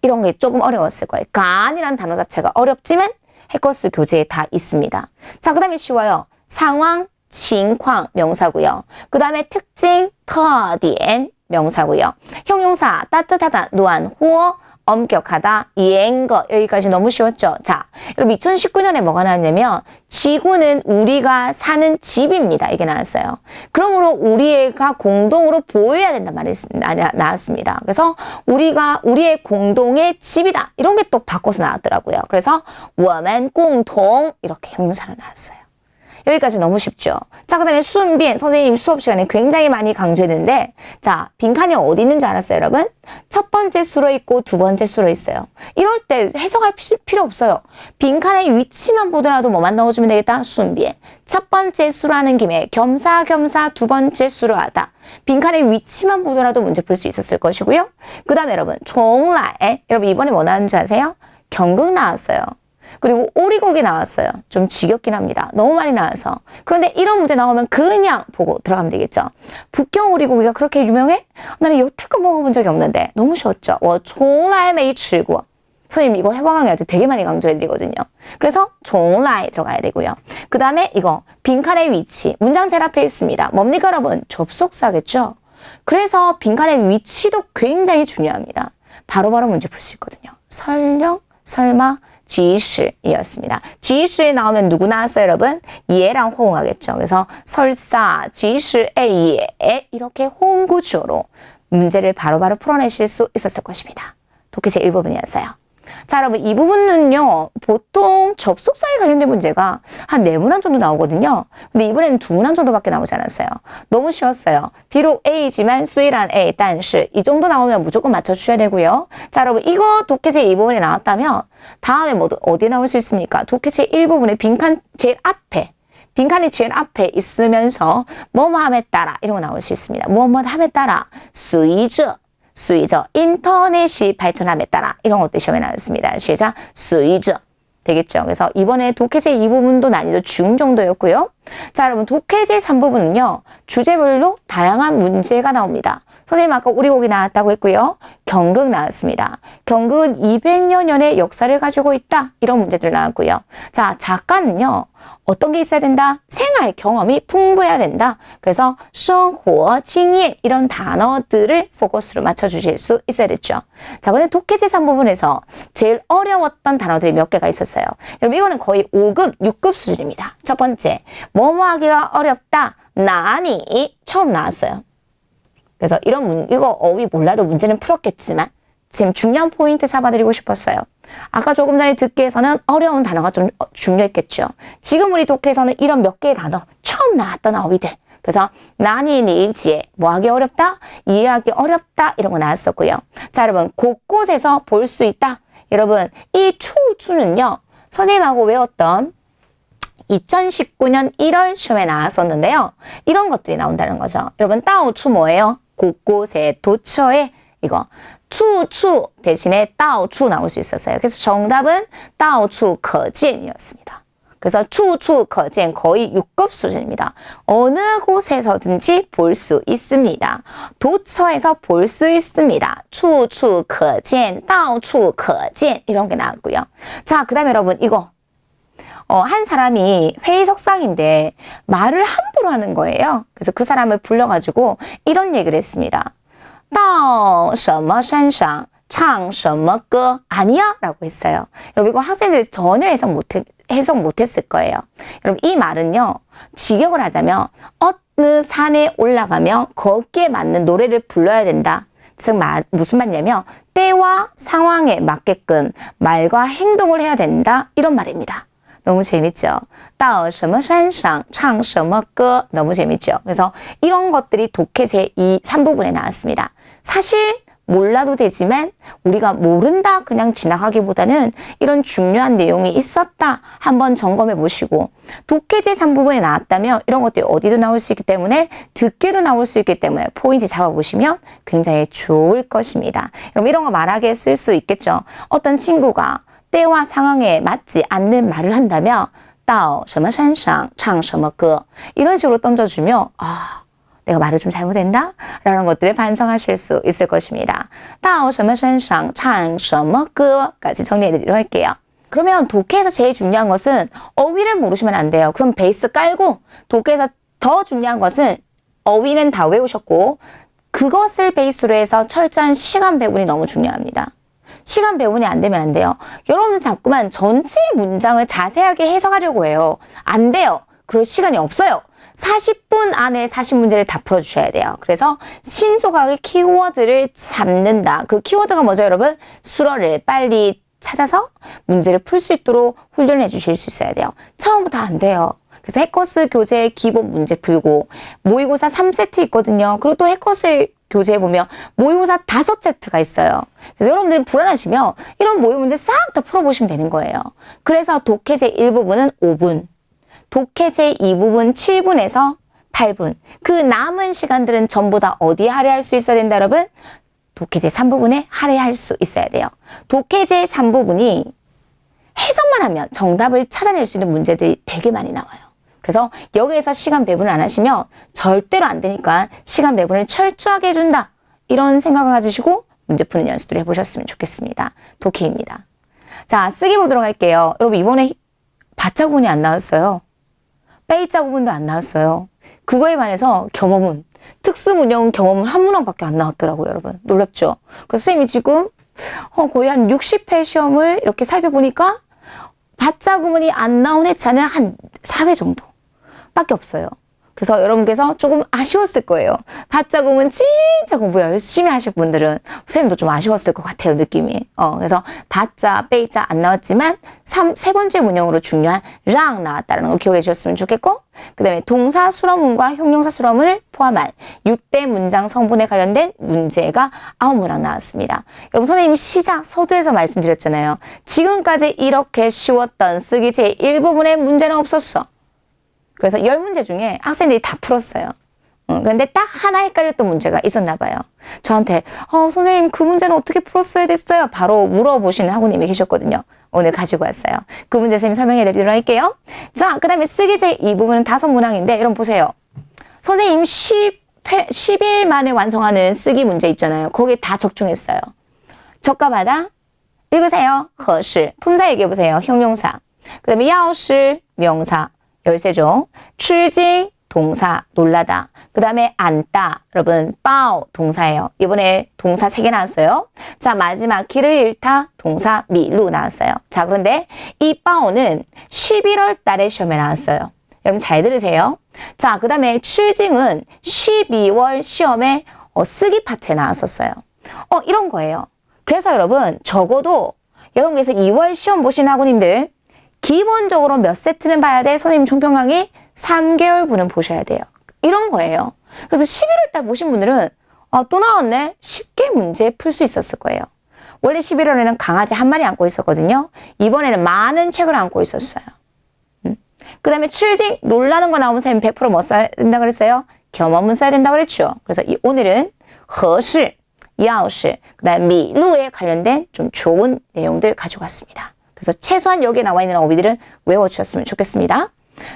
이런 게 조금 어려웠을 거예요. 간이라는 단어 자체가 어렵지만 해커스 교재에 다 있습니다. 자, 그 다음에 쉬워요. 상황, 情况 명사고요. 그 다음에 특징, 特点 명사고요. 형용사, 따뜻하다, 暖和, 엄격하다,严格 여기까지 너무 쉬웠죠? 자, 여러분 2019년에 뭐가 나왔냐면 지구는 우리가 사는 집입니다. 이게 나왔어요. 그러므로 우리가 공동으로 보호해야 된단 말이 나왔습니다. 그래서 우리의 공동의 집이다. 이런 게 또 바꿔서 나왔더라고요. 그래서 我们共同 이렇게 형용사로 나왔어요. 여기까지 너무 쉽죠. 자, 그 다음에 순변 선생님 수업 시간에 굉장히 많이 강조했는데 자, 빈칸이 어디 있는 줄 알았어요, 여러분? 첫 번째 수로 있고 두 번째 수로 있어요. 이럴 때 해석할 필요 없어요. 빈칸의 위치만 보더라도 뭐만 넣어주면 되겠다? 순변. 첫 번째 수로 하는 김에 겸사겸사 두 번째 수로 하다. 빈칸의 위치만 보더라도 문제 풀 수 있었을 것이고요. 그 다음에 여러분 종라에 여러분 이번에 뭐 나왔는지 아세요? 경극 나왔어요. 그리고 오리고기 나왔어요. 좀 지겹긴 합니다. 너무 많이 나와서. 그런데 이런 문제 나오면 그냥 보고 들어가면 되겠죠. 북경 오리고기가 그렇게 유명해? 나는 여태껏 먹어본 적이 없는데 너무 쉬웠죠. 我从来没吃过. 선생님 이거 해화 강의할 때 되게 많이 강조해드리거든요. 그래서 从来 들어가야 되고요. 그 다음에 이거 빈칸의 위치. 문장 제일 앞에 있습니다. 뭡니까 여러분? 접속사겠죠. 그래서 빈칸의 위치도 굉장히 중요합니다. 바로바로 문제 풀 수 있거든요. 설령, 설마, 即使이었습니다. 即使나오면 누구 나왔어요, 여러분? 예랑 호응하겠죠. 그래서 설사, 即使에 예 이렇게 호응 구조로 문제를 바로바로 풀어내실 수 있었을 것입니다. 독해 제1부분이었어요. 자, 여러분 이 부분은요. 보통 접속사에 관련된 문제가 한 4문항 정도 나오거든요. 근데 이번에는 2문항 정도밖에 나오지 않았어요. 너무 쉬웠어요. 비록 A지만 수일한 A, 但是이 정도 나오면 무조건 맞춰주셔야 되고요. 자, 여러분 이거 독해 제2부분에 나왔다면 다음에 어디에 나올 수 있습니까? 독해 제1부분의 빈칸 제일 앞에 빈칸이 제일 앞에 있으면서 뭐뭐함에 따라 이런 거 나올 수 있습니다. 뭐뭐함에 따라 随着 인터넷이 발전함에 따라 이런 것도 시험에 나왔습니다. 시작, 随着 되겠죠. 그래서 이번에 독해제 2부분도 난이도 중 정도였고요. 자, 여러분 독해제 3부분은요. 주제별로 다양한 문제가 나옵니다. 선생님 아까 오리고기 나왔다고 했고요. 경극 나왔습니다. 경극은 200여 년의 역사를 가지고 있다. 이런 문제들 나왔고요. 자, 작가는요. 어떤 게 있어야 된다? 생활 경험이 풍부해야 된다. 그래서 生活经验 이런 단어들을 포커스로 맞춰주실 수 있어야 됐죠. 자, 근데 독해제산 부분에서 제일 어려웠던 단어들이 몇 개가 있었어요. 여러분 이거는 거의 5급, 6급 수준입니다. 첫 번째, 뭐뭐 하기가 어렵다. 나니 처음 나왔어요. 그래서 이거 어휘 몰라도 문제는 풀었겠지만 지금 중요한 포인트 잡아드리고 싶었어요. 아까 조금 전에 듣기에서는 어려운 단어가 좀 중요했겠죠. 지금 우리 독해에서는 이런 몇 개의 단어 처음 나왔던 어휘들. 그래서 난이 니지에 뭐하기 어렵다, 이해하기 어렵다 이런 거 나왔었고요. 자, 여러분 곳곳에서 볼 수 있다. 여러분 이 추는요 선생님하고 외웠던 2019년 1월 시험에 나왔었는데요. 이런 것들이 나온다는 거죠. 여러분 따오추 뭐예요? 곳곳에 도처에 이거 추 대신에 따오추 나올 수 있었어요. 그래서 정답은 따오추 거진이었습니다. 그래서 추 거진 거의 6급 수준입니다. 어느 곳에서든지 볼 수 있습니다. 도처에서 볼 수 있습니다. 추 거진, 따오추 거진 이런 게 나왔고요. 자, 그다음에 여러분 이거 한 사람이 회의석상인데 말을 함부로 하는 거예요. 그래서 그 사람을 불러가지고 이런 얘기를 했습니다. 到什么山上唱什么歌 아니야? 라고 했어요. 여러분 이거 학생들이 전혀 해석 못했을 거예요. 여러분 이 말은요. 직역을 하자면 어느 산에 올라가면 거기에 맞는 노래를 불러야 된다. 즉 무슨 말이냐면 때와 상황에 맞게끔 말과 행동을 해야 된다. 이런 말입니다. 너무 재밌죠? 到什么山上唱什么歌 너무 재밌죠? 그래서 이런 것들이 독해 제2, 3부분에 나왔습니다. 사실 몰라도 되지만 우리가 모른다 그냥 지나가기보다는 이런 중요한 내용이 있었다 한번 점검해 보시고 독해 제3부분에 나왔다면 이런 것들이 어디도 나올 수 있기 때문에 듣게도 나올 수 있기 때문에 포인트 잡아보시면 굉장히 좋을 것입니다. 그럼 이런 거 말하게 쓸 수 있겠죠? 어떤 친구가 때와 상황에 맞지 않는 말을 한다면 到什么山上唱什么歌 이런 식으로 던져주면 내가 말을 좀 잘못했나? 라는 것들을 반성하실 수 있을 것입니다. 到什么山上唱什么歌 까지 정리해드리도록 할게요. 그러면 독해에서 제일 중요한 것은 어휘를 모르시면 안 돼요. 그럼 베이스 깔고 독해에서 더 중요한 것은 어휘는 다 외우셨고 그것을 베이스로 해서 철저한 시간 배분이 너무 중요합니다. 시간 배분이 안 되면 안 돼요. 여러분은 자꾸만 전체 문장을 자세하게 해석하려고 해요. 안 돼요. 그럴 시간이 없어요. 40분 안에 40문제를 다 풀어주셔야 돼요. 그래서 신속하게 키워드를 잡는다. 그 키워드가 뭐죠, 여러분? 수어를 빨리 찾아서 문제를 풀 수 있도록 훈련해 주실 수 있어야 돼요. 처음부터 안 돼요. 그래서 해커스 교재 기본 문제 풀고 모의고사 3세트 있거든요. 그리고 또 해커스 교재에 보면 모의고사 5세트가 있어요. 그래서 여러분들이 불안하시면 이런 모의 문제 싹 다 풀어보시면 되는 거예요. 그래서 독해제 1부분은 5분, 독해제 2부분 7분에서 8분. 그 남은 시간들은 전부 다 어디에 할애할 수 있어야 된다, 여러분? 독해제 3부분에 할애할 수 있어야 돼요. 독해제 3부분이 해석만 하면 정답을 찾아낼 수 있는 문제들이 되게 많이 나와요. 그래서 여기에서 시간 배분을 안 하시면 절대로 안 되니까 시간 배분을 철저하게 해준다. 이런 생각을 가지시고 문제 푸는 연습을 해보셨으면 좋겠습니다. 독해입니다. 자, 쓰기 보도록 할게요. 여러분 이번에 바자 구문이 안 나왔어요. 빼이자 구문도 안 나왔어요. 그거에 반해서 겸어문, 특수문형 겸어문 한 문항밖에 안 나왔더라고요. 여러분 놀랍죠? 그래서 선생님이 지금 거의 한 60회 시험을 이렇게 살펴보니까 바자 구문이 안 나온 회차는 한 4회 정도 밖에 없어요. 그래서 여러분께서 조금 아쉬웠을 거예요. 바자 구문 진짜 공부 열심히 하실 분들은 선생님도 좀 아쉬웠을 것 같아요, 느낌이. 그래서 바자, 빼이자 안 나왔지만 세 번째 문형으로 중요한 랑 나왔다는 거 기억해 주셨으면 좋겠고, 그 다음에 동사 수러문과 형용사 수러문을 포함한 6대 문장 성분에 관련된 문제가 9문항 나왔습니다. 여러분 선생님 시작 서두에서 말씀드렸잖아요. 지금까지 이렇게 쉬웠던 쓰기 제1부분에 문제는 없었어. 그래서 10문제 중에 학생들이 다 풀었어요. 그런데 딱 하나 헷갈렸던 문제가 있었나 봐요. 저한테 선생님 그 문제는 어떻게 풀었어야 됐어요? 바로 물어보시는 학우님이 계셨거든요. 오늘 가지고 왔어요. 그 문제 선생님 설명해 드리도록 할게요. 자, 그 다음에 쓰기 제2부분은 5문항인데 여러분 보세요. 선생님 10일 만에 완성하는 쓰기 문제 있잖아요. 거기에 다 적중했어요. 적합하다? 읽으세요. 合适. 품사 얘기해보세요. 형용사. 그 다음에 要是 명사. 13종. 吃惊 동사. 놀라다. 그 다음에 앉다. 여러분 抱 동사예요. 이번에 동사 3개 나왔어요. 자, 마지막 길을 잃다. 동사 미루 나왔어요. 자, 그런데 이 抱는 11월 달에 시험에 나왔어요. 여러분 잘 들으세요. 자, 그 다음에 吃惊은 12월 시험에 쓰기 파트에 나왔었어요. 이런 거예요. 그래서 여러분 적어도 여러분께서 2월 시험 보신 학우님들 기본적으로 몇 세트는 봐야 돼? 선생님 총평 강의 3개월분은 보셔야 돼요. 이런 거예요. 그래서 11월 달 보신 분들은 또 나왔네? 쉽게 문제 풀 수 있었을 거예요. 원래 11월에는 강아지 한 마리 안고 있었거든요. 이번에는 많은 책을 안고 있었어요. 그 다음에 吃惊 놀라는 거 나오면 선생님 100% 뭐 써야 된다 그랬어요? 겸업문 써야 된다 그랬죠. 그래서 오늘은 合适 要是, 그 다음 미루에 관련된 좀 좋은 내용들 가지고 왔습니다. 그래서 최소한 여기에 나와 있는 어휘들은 외워주셨으면 좋겠습니다.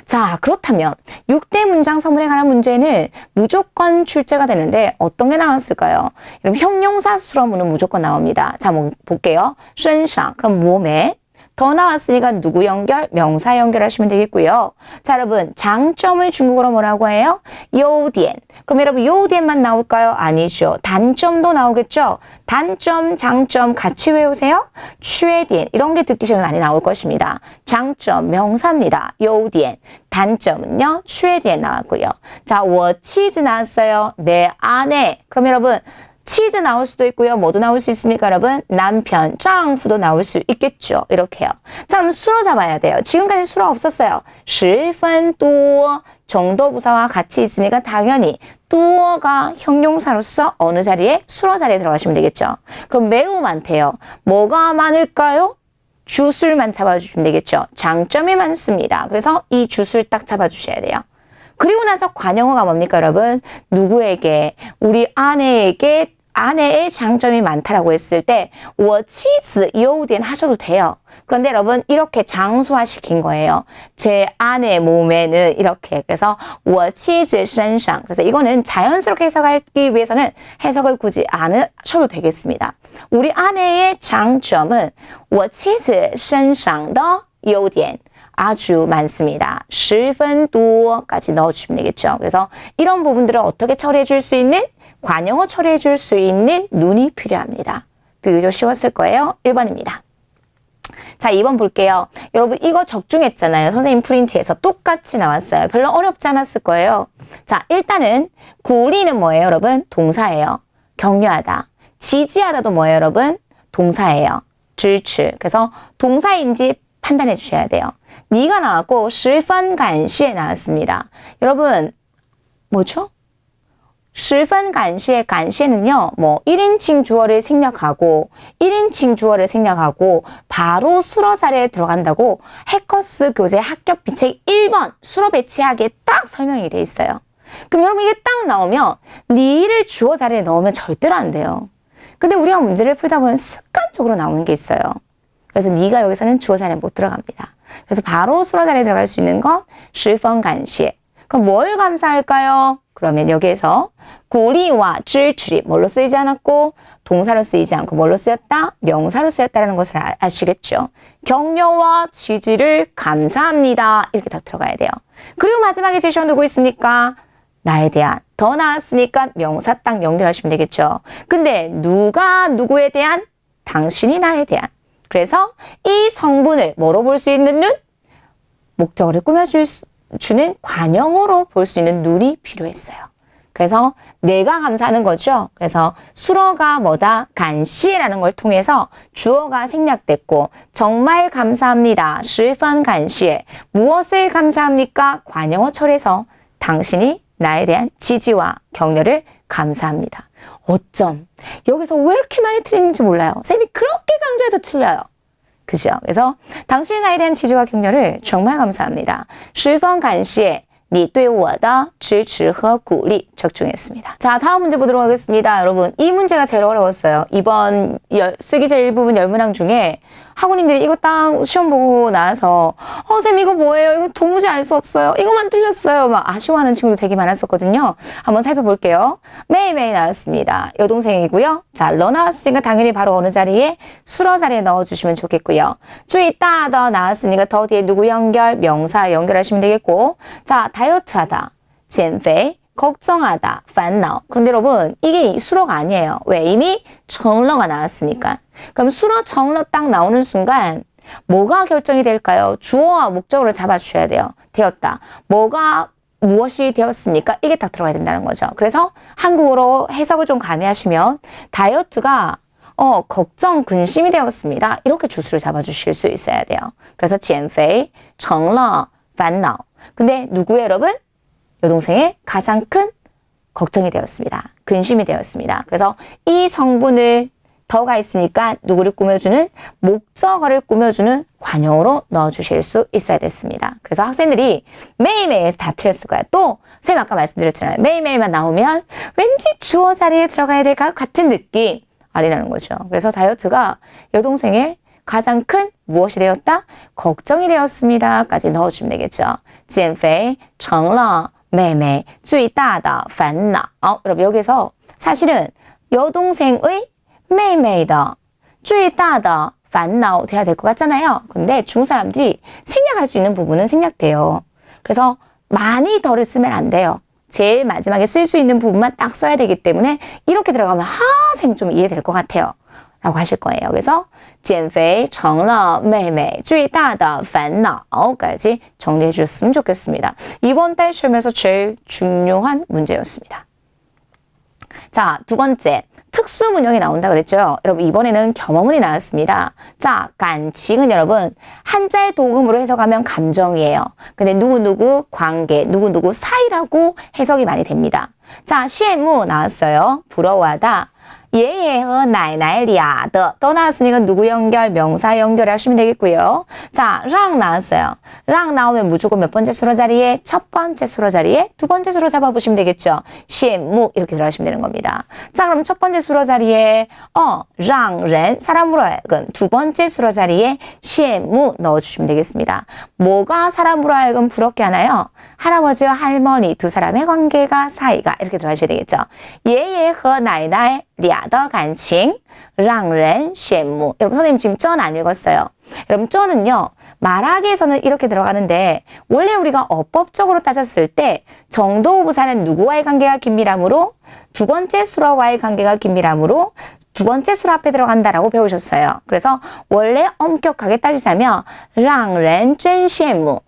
자, 그렇다면 6대 문장 서문에 관한 문제는 무조건 출제가 되는데 어떤 게 나왔을까요? 그럼 형용사 수로문은 무조건 나옵니다. 자, 한번 볼게요. 身上, 그럼 몸에. 더 나왔으니까 누구 연결? 명사 연결하시면 되겠고요. 자, 여러분 장점을 중국어로 뭐라고 해요? 优点. 그럼 여러분 优点만 나올까요? 아니죠. 단점도 나오겠죠. 단점, 장점 같이 외우세요. 缺点 이런 게 듣기 시험에 많이 나올 것입니다. 장점 명사입니다. 优点. 단점은요. 缺点 나왔고요. 자, 我妻子 나왔어요. 내 아내. 그럼 여러분 치즈 나올 수도 있고요. 뭐도 나올 수 있습니까, 여러분? 남편, 짱후도 나올 수 있겠죠. 이렇게요. 자, 그럼 수로 잡아야 돼요. 지금까지 수로 없었어요. 十分多 정도 부사와 같이 있으니까 당연히 또가 형용사로서 어느 자리에? 수로 자리에 들어가시면 되겠죠. 그럼 매우 많대요. 뭐가 많을까요? 주술만 잡아주시면 되겠죠. 장점이 많습니다. 그래서 이 주술 딱 잡아주셔야 돼요. 그리고 나서 관용어가 뭡니까, 여러분? 누구에게? 우리 아내에게 아내의 장점이 많다라고 했을 때 我妻子优点 하셔도 돼요. 그런데 여러분 이렇게 장소화 시킨 거예요. 제 아내 몸에는 이렇게. 그래서 我妻子身上. 그래서 이거는 자연스럽게 해석하기 위해서는 해석을 굳이 안 하셔도 되겠습니다. 우리 아내의 장점은 我妻子身上的优点. 아주 많습니다. 十分多까지 넣어주시면 되겠죠. 그래서 이런 부분들을 어떻게 처리해 줄 수 있는? 관용어 처리해 줄 수 있는 눈이 필요합니다. 비교적 쉬웠을 거예요. 1번입니다. 자, 2번 볼게요. 여러분 이거 적중했잖아요. 선생님 프린트에서 똑같이 나왔어요. 별로 어렵지 않았을 거예요. 자, 일단은 구리는 뭐예요, 여러분? 동사예요. 격려하다. 지지하다도 뭐예요, 여러분? 동사예요. 支持. 그래서 동사인지 판단해 주셔야 돼요. 니가 나왔고 十分感谢 나왔습니다. 여러분 뭐죠? 十分感谢, 감시는요. 뭐 1인칭 주어를 생략하고 1인칭 주어를 생략하고 바로 수로 자리에 들어간다고 해커스 교재 합격 비책 1번 수로 배치하기에 딱 설명이 돼 있어요. 그럼 여러분 이게 딱 나오면 니를 주어 자리에 넣으면 절대로 안 돼요. 근데 우리가 문제를 풀다 보면 습관적으로 나오는 게 있어요. 그래서 니가 여기서는 주어 자리에 못 들어갑니다. 그래서 바로 수로 자리에 들어갈 수 있는 건 十分感谢. 그럼 뭘 감사할까요? 그러면 여기에서 구리와 支持이 뭘로 쓰이지 않았고 동사로 쓰이지 않고 뭘로 쓰였다? 명사로 쓰였다라는 것을 아시겠죠? 격려와 지지를 감사합니다. 이렇게 딱 들어가야 돼요. 그리고 마지막에 제시어 누구 있습니까? 나에 대한. 더 나왔으니까 명사 딱 연결하시면 되겠죠. 근데 누가 누구에 대한? 당신이 나에 대한. 그래서 이 성분을 뭐로 볼 수 있는 눈? 목적어를 꾸며주는 관용어로 볼 수 있는 눈이 필요했어요. 그래서 내가 감사하는 거죠. 그래서 수어가 뭐다? 간시라는 걸 통해서 주어가 생략됐고 정말 감사합니다. 十分感谢. 무엇을 감사합니까? 관용어 처리해서 당신이 나에 대한 지지와 격려를 감사합니다. 어쩜 여기서 왜 이렇게 많이 틀리는지 몰라요. 쌤이 그렇게 강조해도 틀려요. 그죠? 그래서 당신이 나에 대한 지지와 격려를 정말 감사합니다. 十分感谢你对我的支持和鼓励 적중했습니다. 자, 다음 문제 보도록 하겠습니다. 여러분, 이 문제가 제일 어려웠어요. 이번 쓰기 제일 부분 10문항 중에 학우님들이 이거 딱 시험 보고 나서 쌤 이거 뭐예요? 이거 도무지 알 수 없어요. 이거만 틀렸어요. 막 아쉬워하는 친구도 되게 많았었거든요. 한번 살펴볼게요. 매일매일 나왔습니다. 여동생이고요. 자, 러 나왔으니까 당연히 바로 어느 자리에 수러 자리에 넣어주시면 좋겠고요. 주의 따더 나왔으니까 더 뒤에 누구 연결? 명사 연결하시면 되겠고 자, 다이어트하다, 减肥 걱정하다, 烦恼. 그런데 여러분 이게 수러가 아니에요. 왜? 이미 정러가 나왔으니까. 그럼 수러 정러 딱 나오는 순간 뭐가 결정이 될까요? 주어와 목적어를 잡아주셔야 돼요. 되었다. 뭐가 무엇이 되었습니까? 이게 딱 들어가야 된다는 거죠. 그래서 한국어로 해석을 좀 가미하시면 다이어트가 걱정, 근심이 되었습니다. 이렇게 주수를 잡아주실 수 있어야 돼요. 그래서 减肥成了烦恼. 근데 누구예요, 여러분? 여동생의 가장 큰 걱정이 되었습니다. 근심이 되었습니다. 그래서 이 성분을 더가 있으니까 누구를 꾸며주는 목적어를 꾸며주는 관용어로 넣어주실 수 있어야 됐습니다. 그래서 학생들이 매일매일에서 다 틀렸을 거야. 또 쌤 아까 말씀드렸잖아요. 매일매일만 나오면 왠지 주어 자리에 들어가야 될 것 같은 느낌 아니라는 거죠. 그래서 다이어트가 여동생의 가장 큰 무엇이 되었다? 걱정이 되었습니다. 까지 넣어주면 되겠죠. 减肥成了妹妹最大的烦恼. 여러분 여기서 사실은 여동생의 妹妹的最大的烦恼 돼야 될 것 같잖아요. 근데 중국 사람들이 생략할 수 있는 부분은 생략돼요. 그래서 많이 덜을 쓰면 안 돼요. 제일 마지막에 쓸 수 있는 부분만 딱 써야 되기 때문에 이렇게 들어가면 쌤 좀 이해될 것 같아요. 라고 하실 거예요. 그래서 减肥成了妹妹最大的烦恼까지 정리해 주셨으면 좋겠습니다. 이번 달 시험에서 제일 중요한 문제였습니다. 자, 두 번째. 특수 문형이 나온다 그랬죠. 여러분 이번에는 겸어문이 나왔습니다. 자, 간칭은 여러분 한자의 도금으로 해석하면 감정이에요. 근데 누구누구 관계, 누구누구 사이라고 해석이 많이 됩니다. 자, 시에무 나왔어요. 부러워하다. 예예허 나이나이 리아더 또 나왔으니까 누구 연결, 명사 연결하시면 되겠고요. 자, 랑 나왔어요. 랑 나오면 무조건 몇 번째 수로 자리에? 첫 번째 수로 자리에 두 번째 수로 잡아보시면 되겠죠. 시엠무 이렇게 들어가시면 되는 겁니다. 자, 그럼 첫 번째 수로 자리에 랑ren 사람으로 하여금 두 번째 수로 자리에 시엠무 넣어주시면 되겠습니다. 뭐가 사람으로 하여금 부럽게 하나요? 할아버지와 할머니 두 사람의 관계가 사이가 이렇게 들어가셔야 되겠죠. 예예허 나이나이 리아더 간칭, 랑ren, 셰무. 여러분 선생님 지금 쩐 안 읽었어요. 여러분 쩐은요 말하기에서는 이렇게 들어가는데 원래 우리가 어법적으로 따졌을 때 정도부사는 누구와의 관계가 긴밀함으로 두 번째 수라와의 관계가 긴밀함으로 두 번째 수라 앞에 들어간다라고 배우셨어요. 그래서 원래 엄격하게 따지자면 랑ren, 쩐, 셰무.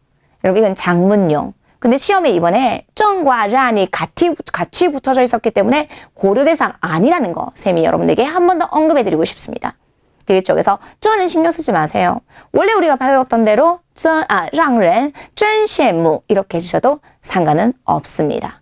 여러분 이건 장문용. 근데 시험에 이번에 쩐과 란이 같이 붙어져 있었기 때문에 고려대상 아니라는 거 쌤이 여러분에게 한 번 더 언급해드리고 싶습니다. 되겠죠? 그래서 쩐은 신경 쓰지 마세요. 원래 우리가 배웠던 대로 랑ren, 쩐,羡慕 이렇게 해주셔도 상관은 없습니다.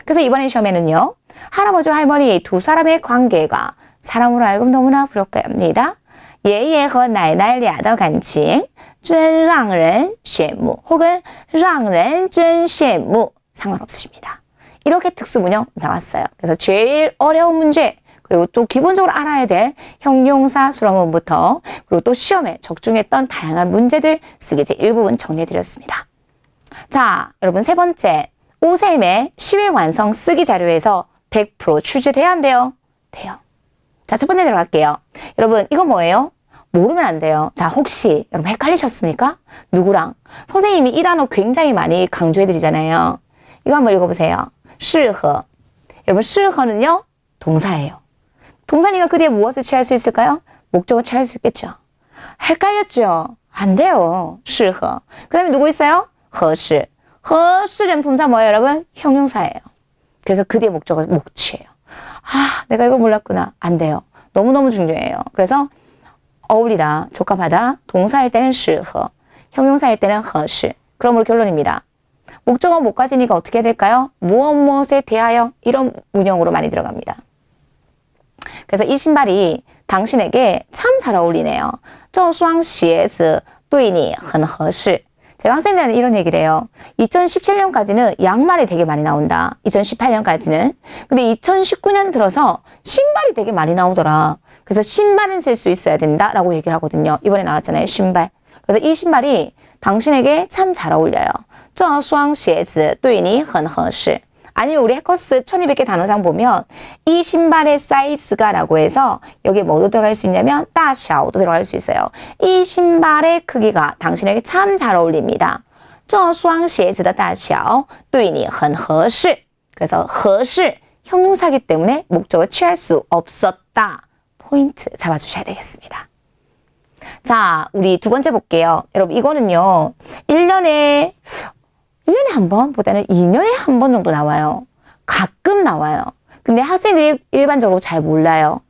그래서 이번에 시험에는요. 할아버지와 할머니 두 사람의 관계가 사람으로 하여금 너무나 부럽게 합니다. 爷爷和奶奶俩的感情真让人羡慕 혹은 让人真羡慕 상관없으십니다. 이렇게 특수문형 나왔어요. 그래서 제일 어려운 문제 그리고 또 기본적으로 알아야 될 형용사 수로문부터 그리고 또 시험에 적중했던 다양한 문제들 쓰기제 일부분 정리해드렸습니다. 자, 여러분 세 번째 오셈의 시외 완성 쓰기 자료에서 100% 출제돼야 안 돼요? 돼요. 자, 첫 번째 들어갈게요. 여러분, 이거 뭐예요? 모르면 안 돼요. 자, 혹시 여러분 헷갈리셨습니까? 누구랑? 선생님이 이 단어 굉장히 많이 강조해드리잖아요. 이거 한번 읽어보세요. 适合. 여러분, 适合는요, 동사예요. 동사니까 그 뒤에 무엇을 취할 수 있을까요? 목적을 취할 수 있겠죠. 헷갈렸죠? 안 돼요. 适合. 그 다음에 누구 있어요? 合适. 合适는 품사 뭐예요, 여러분? 형용사예요. 그래서 그 뒤에 목적을 못 취해요. 아, 내가 이걸 몰랐구나. 안 돼요. 너무너무 중요해요. 그래서 어울리다, 적합하다, 동사일 때는 适合, 형용사일 때는 合适. 그러므로 결론입니다. 목적어 못 가지니까 어떻게 해야 될까요? 무엇 무엇에 대하여 이런 문형으로 많이 들어갑니다. 그래서 이 신발이 당신에게 참 잘 어울리네요. 这双鞋子对你很合适. 제가 학생들한테 이런 얘기를 해요. 2017년까지는 양말이 되게 많이 나온다. 2018년까지는. 근데 2019년 들어서 신발이 되게 많이 나오더라. 그래서 신발은 쓸 수 있어야 된다라고 얘기를 하거든요. 이번에 나왔잖아요. 신발. 그래서 이 신발이 당신에게 참 잘 어울려요. 这双鞋子对你很合适. 아니면 우리 해커스 1200개 단어장 보면 이 신발의 사이즈가 라고 해서 여기에 뭐도 들어갈 수 있냐면 大小도 들어갈 수 있어요. 이 신발의 크기가 당신에게 참 잘 어울립니다. 这双鞋子的大小对你很合适. 그래서 合适 형용사기 때문에 목적을 취할 수 없었다. 포인트 잡아주셔야 되겠습니다. 자, 우리 두 번째 볼게요. 여러분 이거는요. 1년에 한 번보다는 2년에 한 번 정도 나와요. 가끔 나와요. 근데 학생들이 일반적으로 잘 몰라요.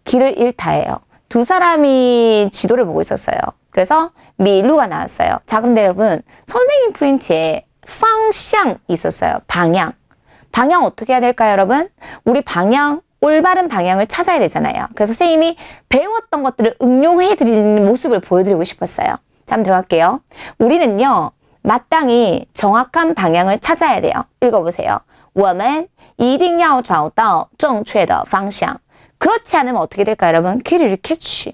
길을 잃다예요. 두 사람이 지도를 보고 있었어요. 그래서 미루가 나왔어요. 자, 그런데 여러분 선생님 프린트에 方向 있었어요. 방향. 방향 어떻게 해야 될까요, 여러분? 우리 방향, 올바른 방향을 찾아야 되잖아요. 그래서 선생님이 배웠던 것들을 응용해 드리는 모습을 보여드리고 싶었어요. 자, 한번 들어갈게요. 우리는요. 마땅히 정확한 방향을 찾아야 돼요. 읽어보세요. 我们一定要找到正确的方向. 그렇지 않으면 어떻게 될까요, 여러분? 길을 잃겠지.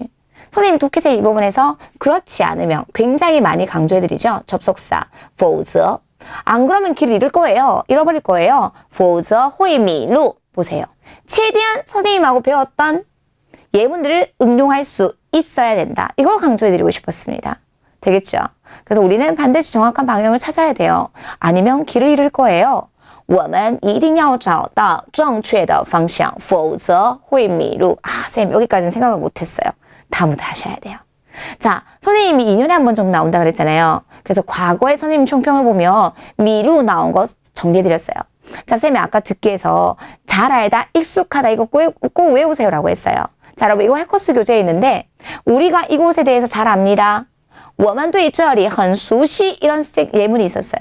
선생님 독해제 이 부분에서 그렇지 않으면 굉장히 많이 강조해드리죠. 접속사 否则. 안 그러면 길을 잃을 거예요. 잃어버릴 거예요. 否则会迷路. 보세요. 최대한 선생님하고 배웠던 예문들을 응용할 수 있어야 된다. 이걸 강조해드리고 싶었습니다. 되겠죠? 그래서 우리는 반드시 정확한 방향을 찾아야 돼요. 아니면 길을 잃을 거예요. 我们一定要找到正确的方向否则会迷路. 쌤 여기까지는 생각을 못했어요. 다음부터 하셔야 돼요. 자, 선생님이 2년에 한 번 정도 나온다 그랬잖아요. 그래서 과거의 선생님 총평을 보면 미루 나온 거 정리해드렸어요. 자, 쌤이 아까 듣기에서 잘 알다, 익숙하다 이거 꼭 외우세요라고 했어요. 자, 여러분 이거 해커스 교재에 있는데 우리가 이곳에 대해서 잘 압니다. 我们对这里很熟悉 이런 예문이 있었어요.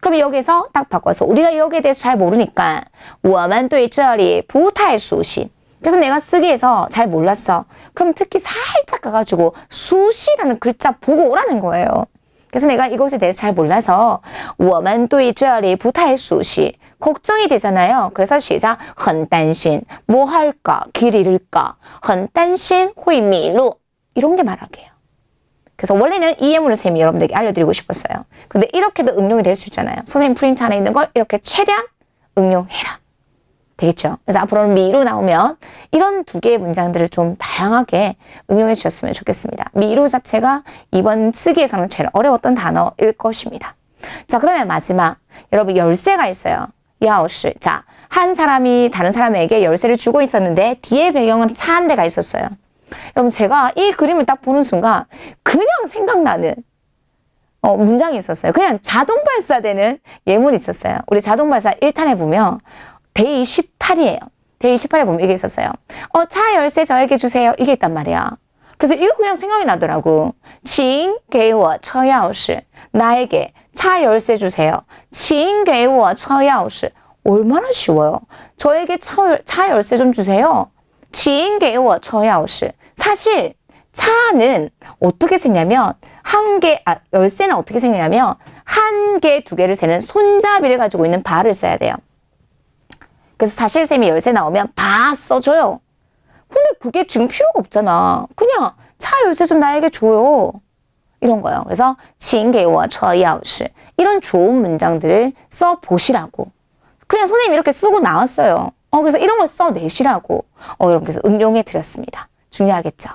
그럼 여기서 딱 바꿔서 우리가 여기에 대해서 잘 모르니까 我们对这里不太熟悉. 그래서 내가 쓰기에서 잘 몰랐어. 그럼 특히 살짝 가가지고 수시라는 글자 보고 오라는 거예요. 그래서 내가 이것에 대해서 잘 몰라서 我们对这里不太熟悉. 걱정이 되잖아요. 그래서 시작 很担心. 뭐 할까? 길 잃을까? 很担心会迷路. 이런 게 말하게요. 그래서 원래는 이 예문을 쌤이 여러분들에게 알려드리고 싶었어요. 근데 이렇게도 응용이 될 수 있잖아요. 선생님 프린트 안에 있는 걸 이렇게 최대한 응용해라. 되겠죠? 그래서 앞으로는 미루 나오면 이런 두 개의 문장들을 좀 다양하게 응용해 주셨으면 좋겠습니다. 미루 자체가 이번 쓰기에서는 제일 어려웠던 단어일 것입니다. 자, 그 다음에 마지막. 여러분 열쇠가 있어요. 야오시. 자, 한 사람이 다른 사람에게 열쇠를 주고 있었는데 뒤에 배경은 차 한 대가 있었어요. 여러분 제가 이 그림을 딱 보는 순간 그냥 생각나는 문장이 있었어요. 그냥 자동 발사되는 예문이 있었어요. 우리 자동 발사 1탄에 보면 데이 18이에요. 데이 18에 보면 이게 있었어요. 차 열쇠 저에게 주세요. 이게 있단 말이야. 그래서 이거 그냥 생각이 나더라고. 请给我车钥匙. 나에게 차 열쇠 주세요. 请给我车钥匙. 얼마나 쉬워요. 저에게 차 열쇠 좀 주세요. 请给我车钥匙. 사실 차는 어떻게 세냐면 열쇠는 어떻게 생기냐면 한 개, 두 개를 세는 손잡이를 가지고 있는 바를 써야 돼요. 그래서 사실 쌤이 열쇠 나오면 바 써줘요. 근데 그게 지금 필요가 없잖아. 그냥 차 열쇠 좀 나에게 줘요. 이런 거예요. 그래서 请给我车钥匙. 이런 좋은 문장들을 써보시라고. 그냥 선생님이 이렇게 쓰고 나왔어요. 그래서 이런 걸 써내시라고 여러분 그래서 응용해 드렸습니다. 중요하겠죠?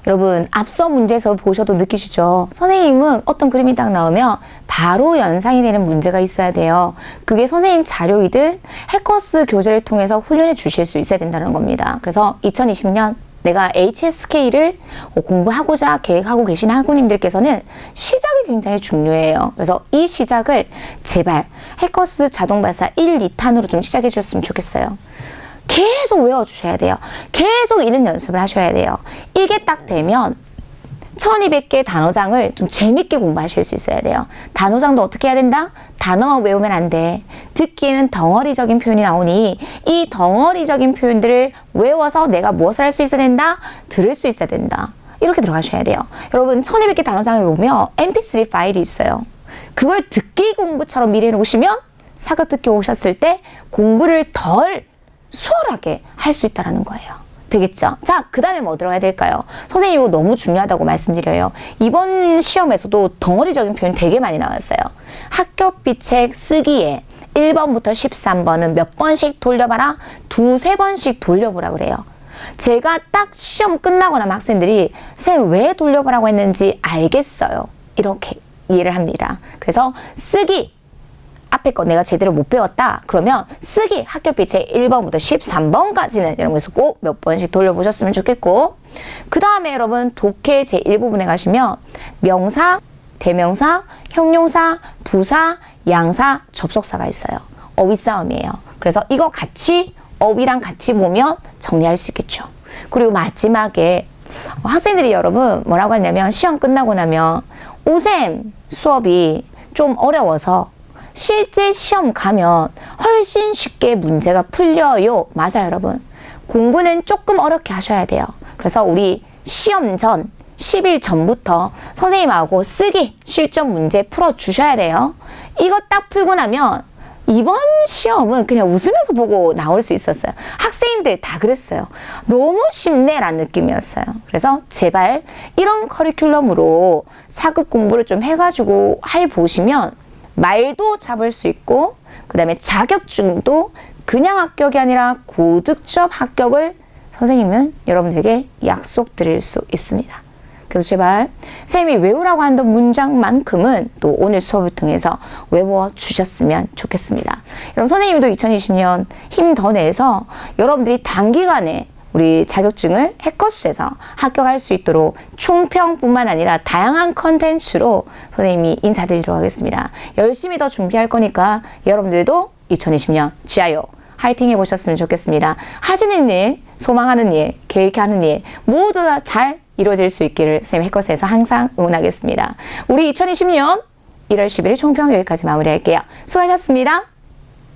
여러분 앞서 문제에서 보셔도 느끼시죠? 선생님은 어떤 그림이 딱 나오면 바로 연상이 되는 문제가 있어야 돼요. 그게 선생님 자료이든 해커스 교재를 통해서 훈련해 주실 수 있어야 된다는 겁니다. 그래서 2020년 내가 HSK를 공부하고자 계획하고 계신 학우님들께서는 시작이 굉장히 중요해요. 그래서 이 시작을 제발 해커스 자동발사 1, 2탄으로 좀 시작해 주셨으면 좋겠어요. 계속 외워주셔야 돼요. 계속 읽는 연습을 하셔야 돼요. 이게 딱 되면 1200개 단어장을 좀 재밌게 공부하실 수 있어야 돼요. 단어장도 어떻게 해야 된다? 단어만 외우면 안 돼. 듣기에는 덩어리적인 표현이 나오니 이 덩어리적인 표현들을 외워서 내가 무엇을 할 수 있어야 된다? 들을 수 있어야 된다. 이렇게 들어가셔야 돼요. 여러분 1200개 단어장을 보면 mp3 파일이 있어요. 그걸 듣기 공부처럼 미리 해놓으시면 사급 듣기 오셨을 때 공부를 덜 수월하게 할 수 있다는 거예요. 되겠죠? 자, 그 다음에 뭐 들어가야 될까요? 선생님 이거 너무 중요하다고 말씀드려요. 이번 시험에서도 덩어리적인 표현 되게 많이 나왔어요. 학교비책 쓰기에 1번부터 13번은 몇 번씩 돌려봐라? 두세 번씩 돌려보라 그래요. 제가 딱 시험 끝나고 나면 학생들이 쌤 왜 돌려보라고 했는지 알겠어요. 이렇게 이해를 합니다. 그래서 쓰기 앞에 거 내가 제대로 못 배웠다 그러면 쓰기 학교비책 1번부터 13번까지는 여러분께서 꼭 몇 번씩 돌려보셨으면 좋겠고, 그 다음에 여러분 독해 제1부분에 가시면 명사, 대명사, 형용사, 부사, 양사, 접속사가 있어요. 어휘 싸움이에요. 그래서 이거 같이 어휘랑 같이 보면 정리할 수 있겠죠. 그리고 마지막에 학생들이 여러분 뭐라고 했냐면 시험 끝나고 나면 오쌤 수업이 좀 어려워서 실제 시험 가면 훨씬 쉽게 문제가 풀려요. 맞아요, 여러분. 공부는 조금 어렵게 하셔야 돼요. 그래서 우리 시험 전 10일 전부터 선생님하고 쓰기 실전 문제 풀어주셔야 돼요. 이거 딱 풀고 나면 이번 시험은 그냥 웃으면서 보고 나올 수 있었어요. 학생들 다 그랬어요. 너무 쉽네 라는 느낌이었어요. 그래서 제발 이런 커리큘럼으로 4급 공부를 좀 해가지고 해보시면 말도 잡을 수 있고, 그 다음에 자격증도 그냥 합격이 아니라 고득점 합격을 선생님은 여러분들에게 약속드릴 수 있습니다. 그래서 제발 선생님이 외우라고 한던 문장만큼은 또 오늘 수업을 통해서 외워주셨으면 좋겠습니다. 여러분 선생님도 2020년 힘 더 내서 여러분들이 단기간에 우리 자격증을 해커스에서 합격할 수 있도록 총평뿐만 아니라 다양한 컨텐츠로 선생님이 인사드리도록 하겠습니다. 열심히 더 준비할 거니까 여러분들도 2020년 지하요 화이팅 해보셨으면 좋겠습니다. 하시는 일, 소망하는 일, 계획하는 일 모두 다 잘 이루어질 수 있기를 선생님 해커스에서 항상 응원하겠습니다. 우리 2020년 1월 11일 총평 여기까지 마무리할게요. 수고하셨습니다.